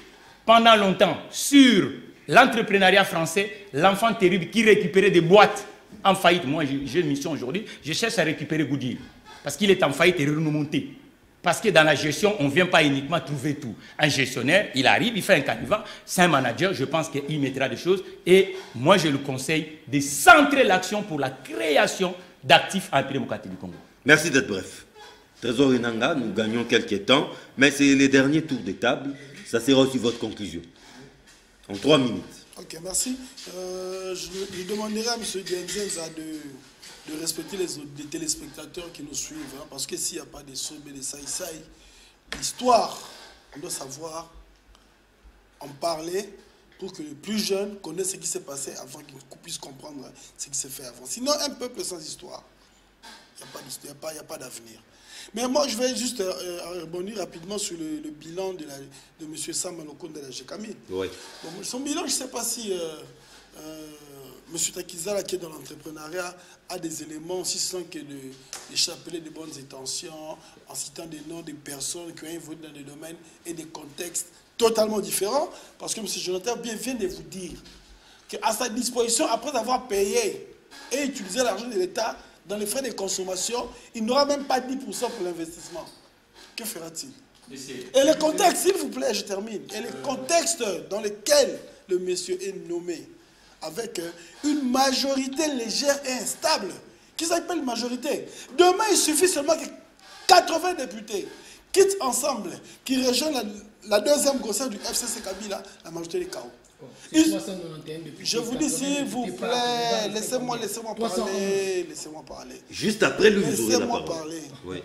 pendant longtemps sur l'entrepreneuriat français, l'enfant terrible qui récupérait des boîtes en faillite. Moi, j'ai une mission aujourd'hui, je cherche à récupérer Goodyear. Parce qu'il est en faillite et remonté. Parce que dans la gestion, on ne vient pas uniquement trouver tout. Un gestionnaire, il arrive, il fait un canevas, c'est un manager, je pense qu'il mettra des choses. Et moi, je le conseille de centrer l'action pour la création d'actifs en République démocratique du Congo. Merci d'être bref. Trésor Inanga, nous gagnons quelques temps, mais c'est les derniers tours de table. Ça sera aussi votre conclusion. En 3 minutes. Ok, merci. Je demanderai à M. Dienzenza de respecter les téléspectateurs qui nous suivent. Hein, parce que s'il n'y a pas de somme et de saïsaï, l'histoire, on doit savoir en parler pour que les plus jeunes connaissent ce qui s'est passé avant qu'ils puissent comprendre ce qui s'est fait avant. Sinon, un peuple sans histoire, il n'y a pas d'avenir. Mais moi, je vais juste rebondir rapidement sur le bilan de M. Sam Malokonde de la GCAMIN. Oui. Bon, son bilan, je ne sais pas si M. Takizala, qui est dans l'entrepreneuriat, a des éléments aussi sans que de chapeler de bonnes intentions, en citant des noms des personnes qui ont évolué dans des domaines et des contextes totalement différents. Parce que M. Jonathan vient de vous dire qu'à sa disposition, après avoir payé et utilisé l'argent de l'État, dans les frais de consommation, il n'aura même pas 10% pour l'investissement. Que fera-t-il? Et le contexte, s'il vous plaît, je termine. Et le contexte dans lequel le monsieur est nommé, avec une majorité légère et instable, qui s'appelle majorité. Demain, il suffit seulement que 80 députés quittent ensemble, qui rejoignent la deuxième grossesse du FCC Kabila, la majorité des chaos. Je vous dis s'il vous plaît, laissez-moi parler. Juste après lui, vous aurez la parole. Laissez-moi parler. Oui.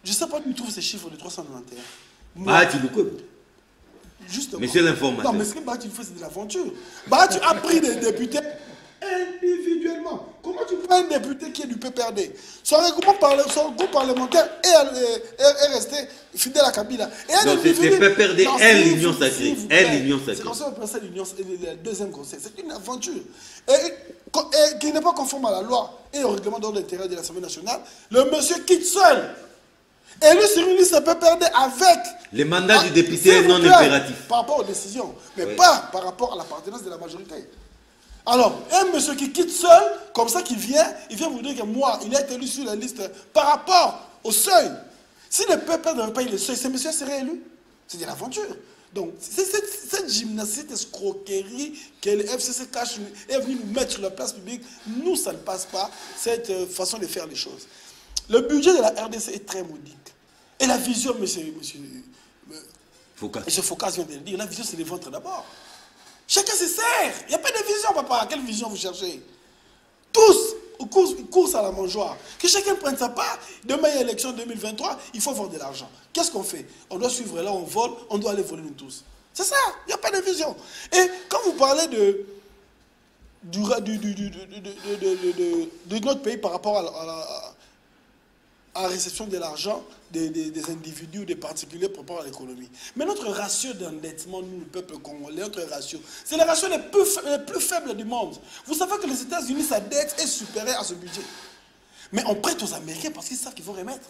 Je ne sais pas d'où tu trouves ces chiffres de 391. Bahati Lukwebo. Justement. Monsieur l'informateur. Non, mais ce que Bahati fait, c'est de l'aventure. Bahati a pris des députés individuellement. Comment tu prends un député qui est du PPRD? Son groupe parlementaire est resté fidèle à Kabila. Donc c'est PPRD et l'Union sacrée. C'est comme ça qu'on appelle ça la deuxième conseil. C'est une aventure. Et qui n'est pas conforme à la loi et au règlement d'ordre intérieur de l'Assemblée nationale. Le monsieur quitte seul. Et lui sur une liste PPRD avec... Les mandats du député est non impératif. Par rapport aux décisions, mais pas par rapport à l'appartenance de la majorité. Alors, un monsieur qui quitte seul, comme ça, il vient vous dire que moi, il a été élu sur la liste par rapport au seuil. Si le peuple n'avait pas eu le seuil, ce monsieur serait élu. C'est de l'aventure. Donc, cette gymnastique, cette escroquerie que le FCC cache est venu nous mettre sur la place publique, nous, ça ne passe pas, cette façon de faire les choses. Le budget de la RDC est très modique. Et la vision, monsieur Foucault vient de le dire, la vision, c'est le ventre d'abord. Chacun se sert. Il n'y a pas de vision, papa. Quelle vision vous cherchez? Tous, course à la mangeoire. Que chacun prenne sa part. Demain, il y a l'élection 2023, il faut avoir de l'argent. Qu'est-ce qu'on fait? On doit suivre là, on vole, on doit aller voler nous tous. C'est ça, il n'y a pas de vision. Et quand vous parlez de notre pays par rapport à la réception de l'argent des individus ou des particuliers pour rapport à l'économie. Mais notre ratio d'endettement, nous, le peuple congolais, notre ratio, c'est la ratio les plus faibles du monde. Vous savez que les États-Unis, sa dette est supérieure à ce budget. Mais on prête aux Américains parce qu'ils savent qu'ils vont remettre.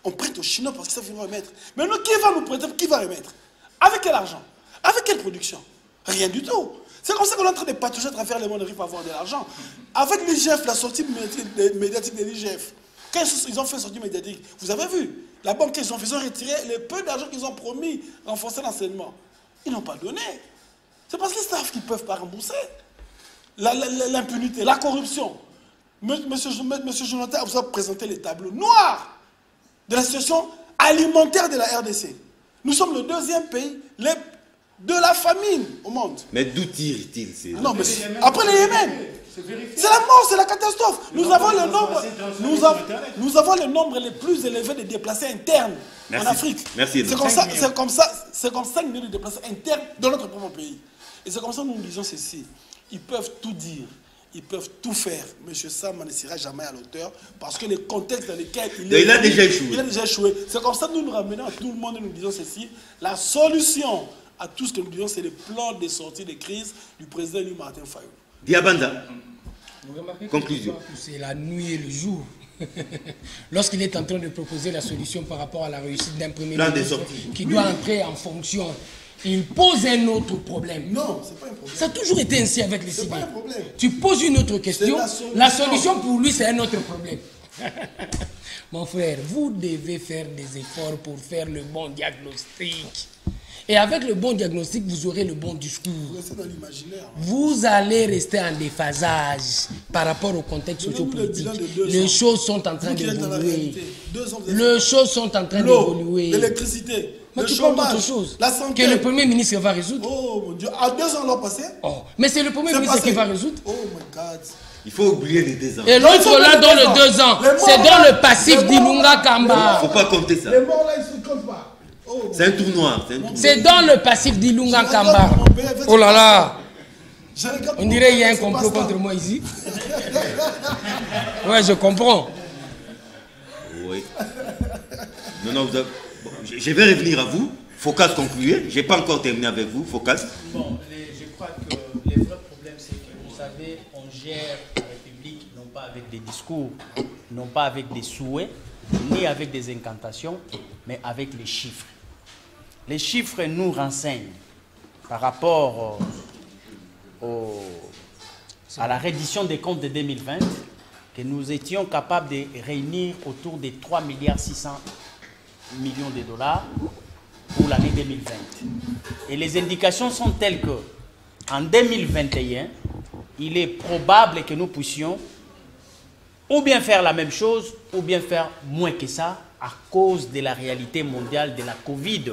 On prête aux Chinois parce qu'ils savent qu'ils vont remettre. Mais nous, qui va nous prêter, qui va remettre? Avec quel argent? Avec quelle production? Rien du tout. C'est comme ça qu'on est en train de patauger à travers le monde riche pour avoir de l'argent. Avec l'IGF, la sortie médiatique de l'IGF, quand ils ont fait sortie médiatique, vous avez vu, la banque qu'ils ont fait, ils ont retiré le peu d'argent qu'ils ont promis, renforcer l'enseignement. Ils n'ont pas donné. C'est parce qu'ils savent qu'ils ne peuvent pas rembourser. L'impunité, la corruption. Monsieur Jonathan vous a présenté les tableaux noirs de la situation alimentaire de la RDC. Nous sommes le deuxième pays de la famine au monde. Mais d'où tire-t-il Non, mais après les Yémen. C'est la mort, c'est la catastrophe. Nous avons le nombre le plus élevé de déplacés internes en Afrique. Merci. C'est comme ça 5 millions de déplacés internes dans notre propre pays. Et c'est comme ça que nous disons ceci. Ils peuvent tout dire, ils peuvent tout faire. M. Sama ne sera jamais à l'auteur parce que le contexte dans lequel il a déjà échoué. Il a déjà échoué. C'est comme ça que nous nous ramenons à tout le monde et nous disons ceci. La solution à tout ce que nous disons, c'est le plan de sortie de crise du président Louis Martin Fayou. Diabanda. Vous remarquez Conclusion. que c'est la nuit et le jour. Lorsqu'il est en train de proposer la solution par rapport à la réussite d'un premier ministre qui doit entrer en fonction, il pose un autre problème. Non, c'est pas un problème. Ça a toujours été ainsi avec les civils. C'est pas un problème. Tu poses une autre question, la solution pour lui, c'est un autre problème. Mon frère, vous devez faire des efforts pour faire le bon diagnostic. Et avec le bon diagnostic, vous aurez le bon discours. Vous restez dans l'imaginaire. Vous allez rester en déphasage par rapport au contexte sociopolitique. Les choses sont en train d'évoluer. Les choses sont en train d'évoluer. L'électricité. Mais tu parles d'autre chose. La santé. Que le Premier ministre va résoudre. Oh mon Dieu. À 2 ans l'an passé. Oh. Mais c'est le Premier ministre qui va résoudre. Oh my God. Il faut oublier les 2 ans. Et l'autre là, dans les 2 ans, c'est dans le passif d'Ilunga Kamba. Il ne faut pas compter ça. Les morts là, ils ne se comptent pas. C'est un trou noir. C'est dans le passif d'Ilunga Kamba. Oh là là. On dirait qu'il y a un complot contre moi ici. Ouais, je comprends. Oui. Non, vous avez... bon, je vais revenir à vous. Focas concluez. Je n'ai pas encore terminé avec vous. Focas. Bon, je crois que le vrai problème, c'est que vous savez, on gère la République non pas avec des discours, non pas avec des souhaits, ni avec des incantations, mais avec les chiffres. Les chiffres nous renseignent par rapport à la reddition des comptes de 2020 que nous étions capables de réunir autour de 3,6 milliards de dollars pour l'année 2020. Et les indications sont telles que en 2021, il est probable que nous puissions ou bien faire la même chose ou bien faire moins que ça à cause de la réalité mondiale de la Covid.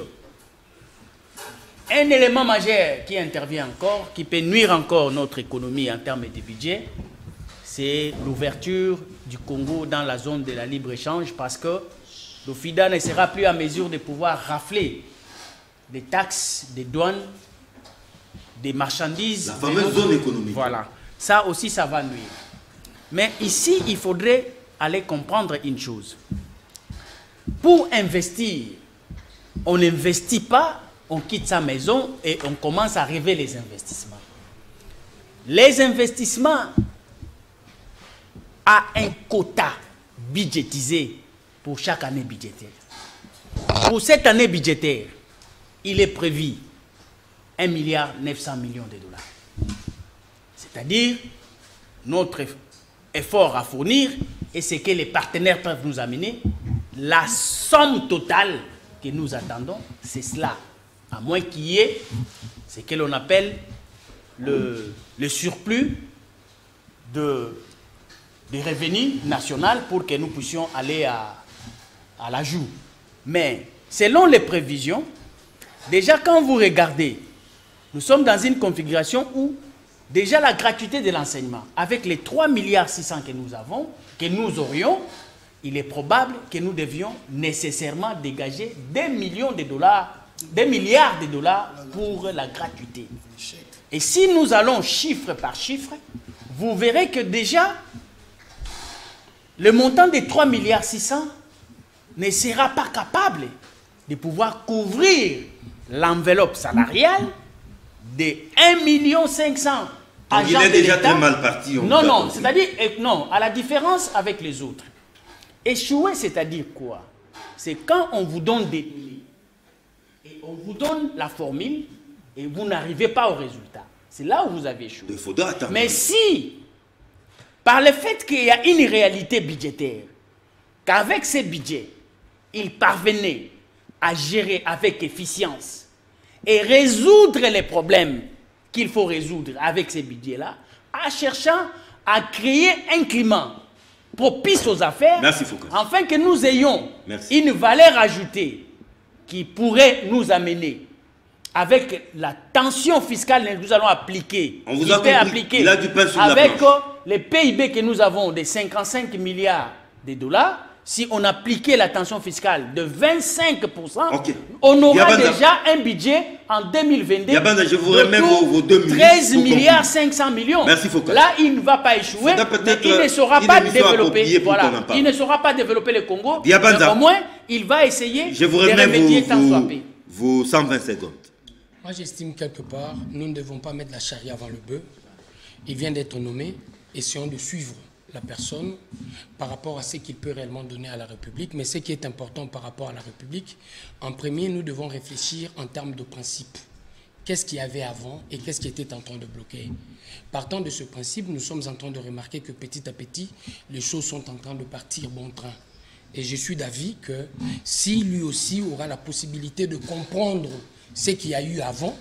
Un élément majeur qui intervient encore, qui peut nuire encore notre économie en termes de budget, c'est l'ouverture du Congo dans la zone de la libre-échange parce que l'OFIDA ne sera plus à mesure de pouvoir rafler des taxes, des douanes, des marchandises. La fameuse zone économique. Voilà. Ça aussi, ça va nuire. Mais ici, il faudrait aller comprendre une chose. Pour investir, on n'investit pas, on quitte sa maison et on commence à rêver les investissements. Les investissements ont un quota budgétisé pour chaque année budgétaire. Pour cette année budgétaire, il est prévu 1,9 milliard de dollars. C'est-à-dire, notre effort à fournir et ce que les partenaires peuvent nous amener, la somme totale que nous attendons, c'est cela. À moins qu'il y ait ce que l'on appelle le surplus de revenus nationaux pour que nous puissions aller à l'ajout. Mais selon les prévisions, déjà quand vous regardez, nous sommes dans une configuration où déjà la gratuité de l'enseignement, avec les 3,6 milliards que nous avons, que nous aurions, il est probable que nous devions nécessairement dégager 2 milliards de dollars pour la gratuité. Et si nous allons chiffre par chiffre, vous verrez que déjà, le montant des 3,6 milliards ne sera pas capable de pouvoir couvrir l'enveloppe salariale de 1,5 million agents il est de déjà l'État. très mal parti. Non, c'est-à-dire, non, à la différence avec les autres. Échouer, c'est-à-dire quoi? C'est quand on vous donne des données et on vous donne la formule et vous n'arrivez pas au résultat. C'est là où vous avez échoué. Il faudra attendre. Mais si, par le fait qu'il y a une réalité budgétaire, qu'avec ces budgets, il parvenait à gérer avec efficience et résoudre les problèmes qu'il faut résoudre avec ces budgets-là, en cherchant à créer un climat propice aux affaires, Merci, Foucault. afin que nous ayons Merci. une valeur ajoutée qui pourrait nous amener avec la tension fiscale que nous allons appliquer, On vous a compris. Il a du pain sur la avec planche. les PIB que nous avons de 55 milliards de dollars. Si on appliquait la tension fiscale de 25%, Ok. on aura Yabanda. déjà un budget en 2022 Yabanda, je vous de remets tout vos 2 minutes 13 pour milliards conclure. 500 millions. Merci, Foucault. Là, il ne va pas échouer, Faudra mais peut-être il ne saura une pas émission appropriée développer. pour Voilà. qu'on en parle. Il ne saura pas développer le Congo. Yabanda. Mais au moins, il va essayer Je vous de remets remédier tant soit peu. vos 120 secondes. Moi, j'estime quelque part, nous ne devons pas mettre la charrue avant le bœuf. Il vient d'être nommé. Essayons de suivre la personne par rapport à ce qu'il peut réellement donner à la République. Mais ce qui est important par rapport à la République, en premier, nous devons réfléchir en termes de principe. Qu'est-ce qu'il y avait avant et qu'est-ce qui était en train de bloquer? Partant de ce principe, nous sommes en train de remarquer que petit à petit, les choses sont en train de partir bon train. Et je suis d'avis que si lui aussi aura la possibilité de comprendre ce qu'il y a eu avant,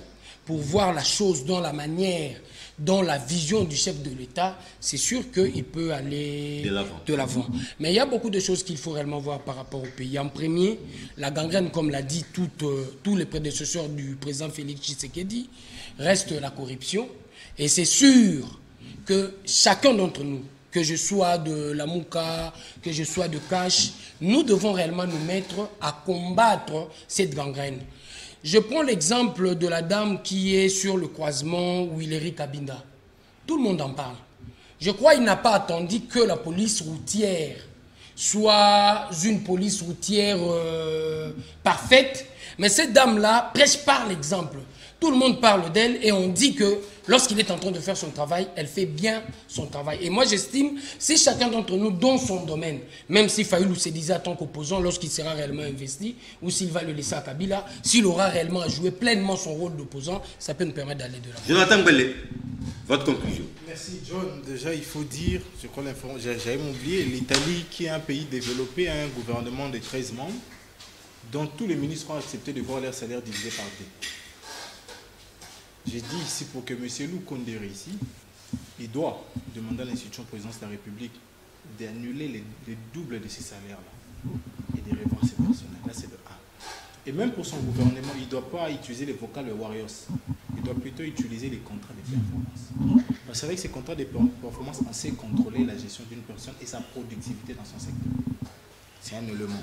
pour voir la chose dans la manière, dans la vision du chef de l'État, c'est sûr qu'il peut aller de l'avant. Mais il y a beaucoup de choses qu'il faut réellement voir par rapport au pays. En premier, la gangrène, comme l'a dit tous les prédécesseurs du président Félix Tshisekedi, reste la corruption. Et c'est sûr que chacun d'entre nous, que je sois de la Mouka, que je sois de Cash, nous devons réellement nous mettre à combattre cette gangrène. Je prends l'exemple de la dame qui est sur le croisement Willery Kabinda. Tout le monde en parle. Je crois qu'il n'a pas attendu que la police routière soit une police routière parfaite, mais cette dame-là prêche par l'exemple. Tout le monde parle d'elle et on dit que lorsqu'il est en train de faire son travail, elle fait bien son travail. Et moi, j'estime, si chacun d'entre nous, dans son domaine, même si Fayoulou se disait en tant qu'opposant, lorsqu'il sera réellement investi, ou s'il va le laisser à Kabila, s'il aura réellement à jouer pleinement son rôle d'opposant, ça peut nous permettre d'aller de l'avant. Jonathan Belé, votre conclusion. Merci John. Déjà, il faut dire, je crois j'avais oublié, l'Italie qui est un pays développé, a un gouvernement de 13 membres, dont tous les ministres ont accepté de voir leur salaire divisé par 2. J'ai dit ici pour que M. Lou Condé réussisse, il doit demander à l'institution présidence de la République d'annuler les doubles de ces salaires-là et de revoir ces personnels. Là, c'est de 1. Et même pour son gouvernement, il ne doit pas utiliser les vocales de Warriors. Il doit plutôt utiliser les contrats de performance. Parce qu'avec ces contrats de performance, on sait contrôler la gestion d'une personne et sa productivité dans son secteur. C'est un élément.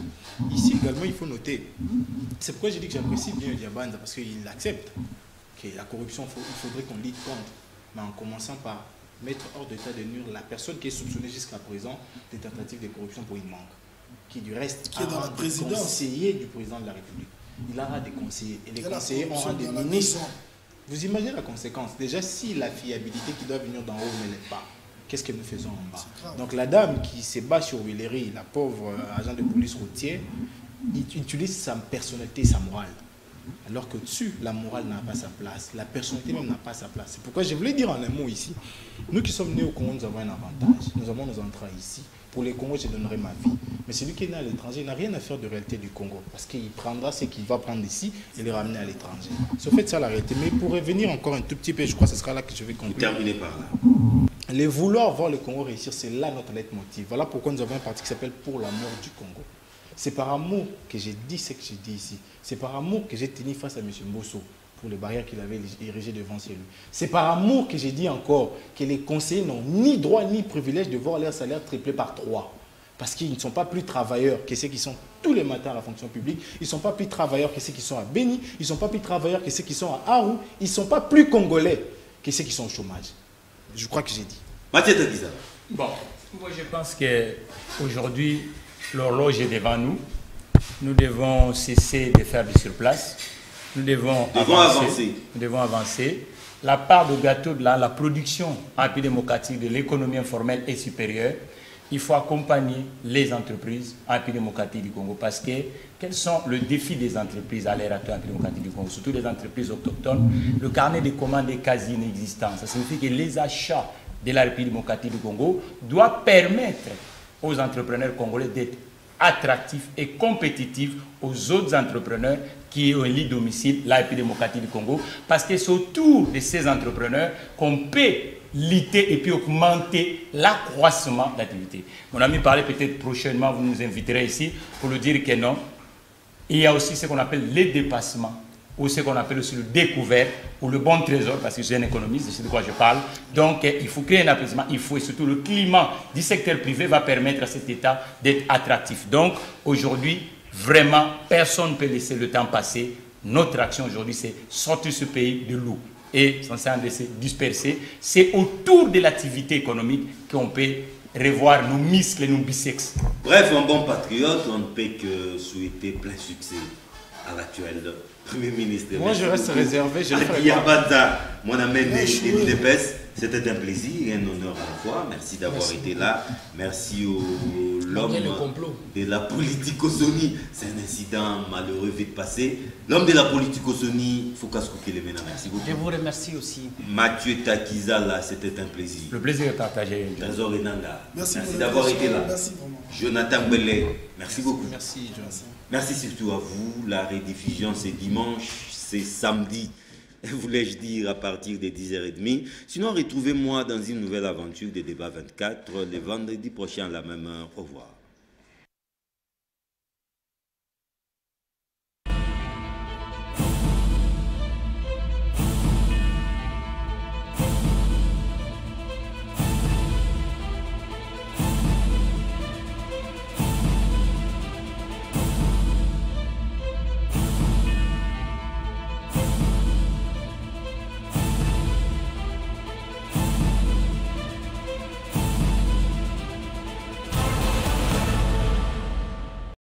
Ici également, il faut noter. C'est pourquoi j'ai dit que j'apprécie bien Diabanda, parce qu'il accepte que la corruption, il faudrait qu'on lutte contre, mais en commençant par mettre hors d'état de nuire la personne qui est soupçonnée jusqu'à présent des tentatives de corruption pour une manque, qui du reste qui est dans la présidence, conseiller du président de la République. Il aura des conseillers, et les conseillers auront des ministres. Vous imaginez la conséquence. Déjà, si la fiabilité qui doit venir d'en haut ne l'est pas, qu'est-ce que nous faisons en bas? Donc la dame qui se bat sur Willery, la pauvre agent de police routière, il utilise sa personnalité et sa morale. Alors que dessus, la morale n'a pas sa place, la personnalité même n'a pas sa place. C'est pourquoi je voulais dire en un mot ici, nous qui sommes nés au Congo, nous avons un avantage. Nous avons nos entrailles ici. Pour les Congos, je donnerai ma vie. Mais celui qui est né à l'étranger n'a rien à faire de réalité du Congo. Parce qu'il prendra ce qu'il va prendre ici et les ramener à l'étranger. C'est en fait ça la réalité. Mais pour revenir encore un tout petit peu, je crois que ce sera là que je vais conclure. Terminer par là. Les vouloir voir le Congo réussir, c'est là notre leitmotiv. Voilà pourquoi nous avons un parti qui s'appelle Pour l'amour du Congo. C'est par amour que j'ai dit ce que j'ai dit ici. C'est par amour que j'ai tenu face à M. Mbosso pour les barrières qu'il avait érigées devant chez lui. C'est par amour que j'ai dit encore que les conseillers n'ont ni droit ni privilège de voir leur salaire triplé par 3. Parce qu'ils ne sont pas plus travailleurs que ceux qui sont tous les matins à la fonction publique. Ils ne sont pas plus travailleurs que ceux qui sont à Béni. Ils ne sont pas plus travailleurs que ceux qui sont à Arou. Ils ne sont pas plus congolais que ceux qui sont au chômage. Je crois que j'ai dit. Mathieu Takiza. Bon, moi je pense qu'aujourd'hui, l'horloge est devant nous. Nous devons cesser de faire du surplace. Nous devons avancer. Nous devons avancer. La part de gâteau de la production en pays démocratique de l'économie informelle est supérieure. Il faut accompagner les entreprises en pays démocratique du Congo parce que quels sont les défis des entreprises à l'ère actuelle en pays démocratique du Congo, surtout les entreprises autochtones? Le carnet de commandes est quasi inexistant. Ça signifie que les achats de la République démocratique du Congo doivent permettre aux entrepreneurs congolais d'être attractifs et compétitifs aux autres entrepreneurs qui ont élu domicile la République démocratique du Congo, parce que c'est autour de ces entrepreneurs qu'on peut lutter et puis augmenter l'accroissement d'activité. Mon ami parlait peut-être prochainement, vous nous inviterez ici pour nous dire que non. Il y a aussi ce qu'on appelle les dépassements, ou ce qu'on appelle aussi le découvert, ou le bon trésor, parce que je suis un économiste, je sais de quoi je parle. Donc, il faut créer un apaisement, il faut, et surtout le climat du secteur privé va permettre à cet État d'être attractif. Donc, aujourd'hui, vraiment, personne ne peut laisser le temps passer. Notre action aujourd'hui, c'est sortir ce pays de l'eau et sans se disperser. C'est autour de l'activité économique qu'on peut revoir nos muscles et nos biceps. Bref, un bon patriote, on ne peut que souhaiter plein succès à l'actuel Premier ministre. Moi, je reste réservé. Mon ami Nidepes, c'était un plaisir et un honneur à la fois. Merci d'avoir été là. Merci au l'homme de la politicosonie. C'est un incident malheureux vite passé. L'homme de la politicosonie, Foucault Kokelemena, merci beaucoup. Je vous remercie aussi. Mathieu Takizala, c'était un plaisir. Le plaisir est partagé. Trésor Enanga, Merci d'avoir été là. Merci vraiment. Jonathan Bellet, merci beaucoup. Merci, Jonathan. Merci surtout à vous. La rediffusion, c'est dimanche, c'est samedi, voulais-je dire, à partir de 10h30. Sinon, retrouvez-moi dans une nouvelle aventure de Débat 24 le vendredi prochain à la même heure. Au revoir.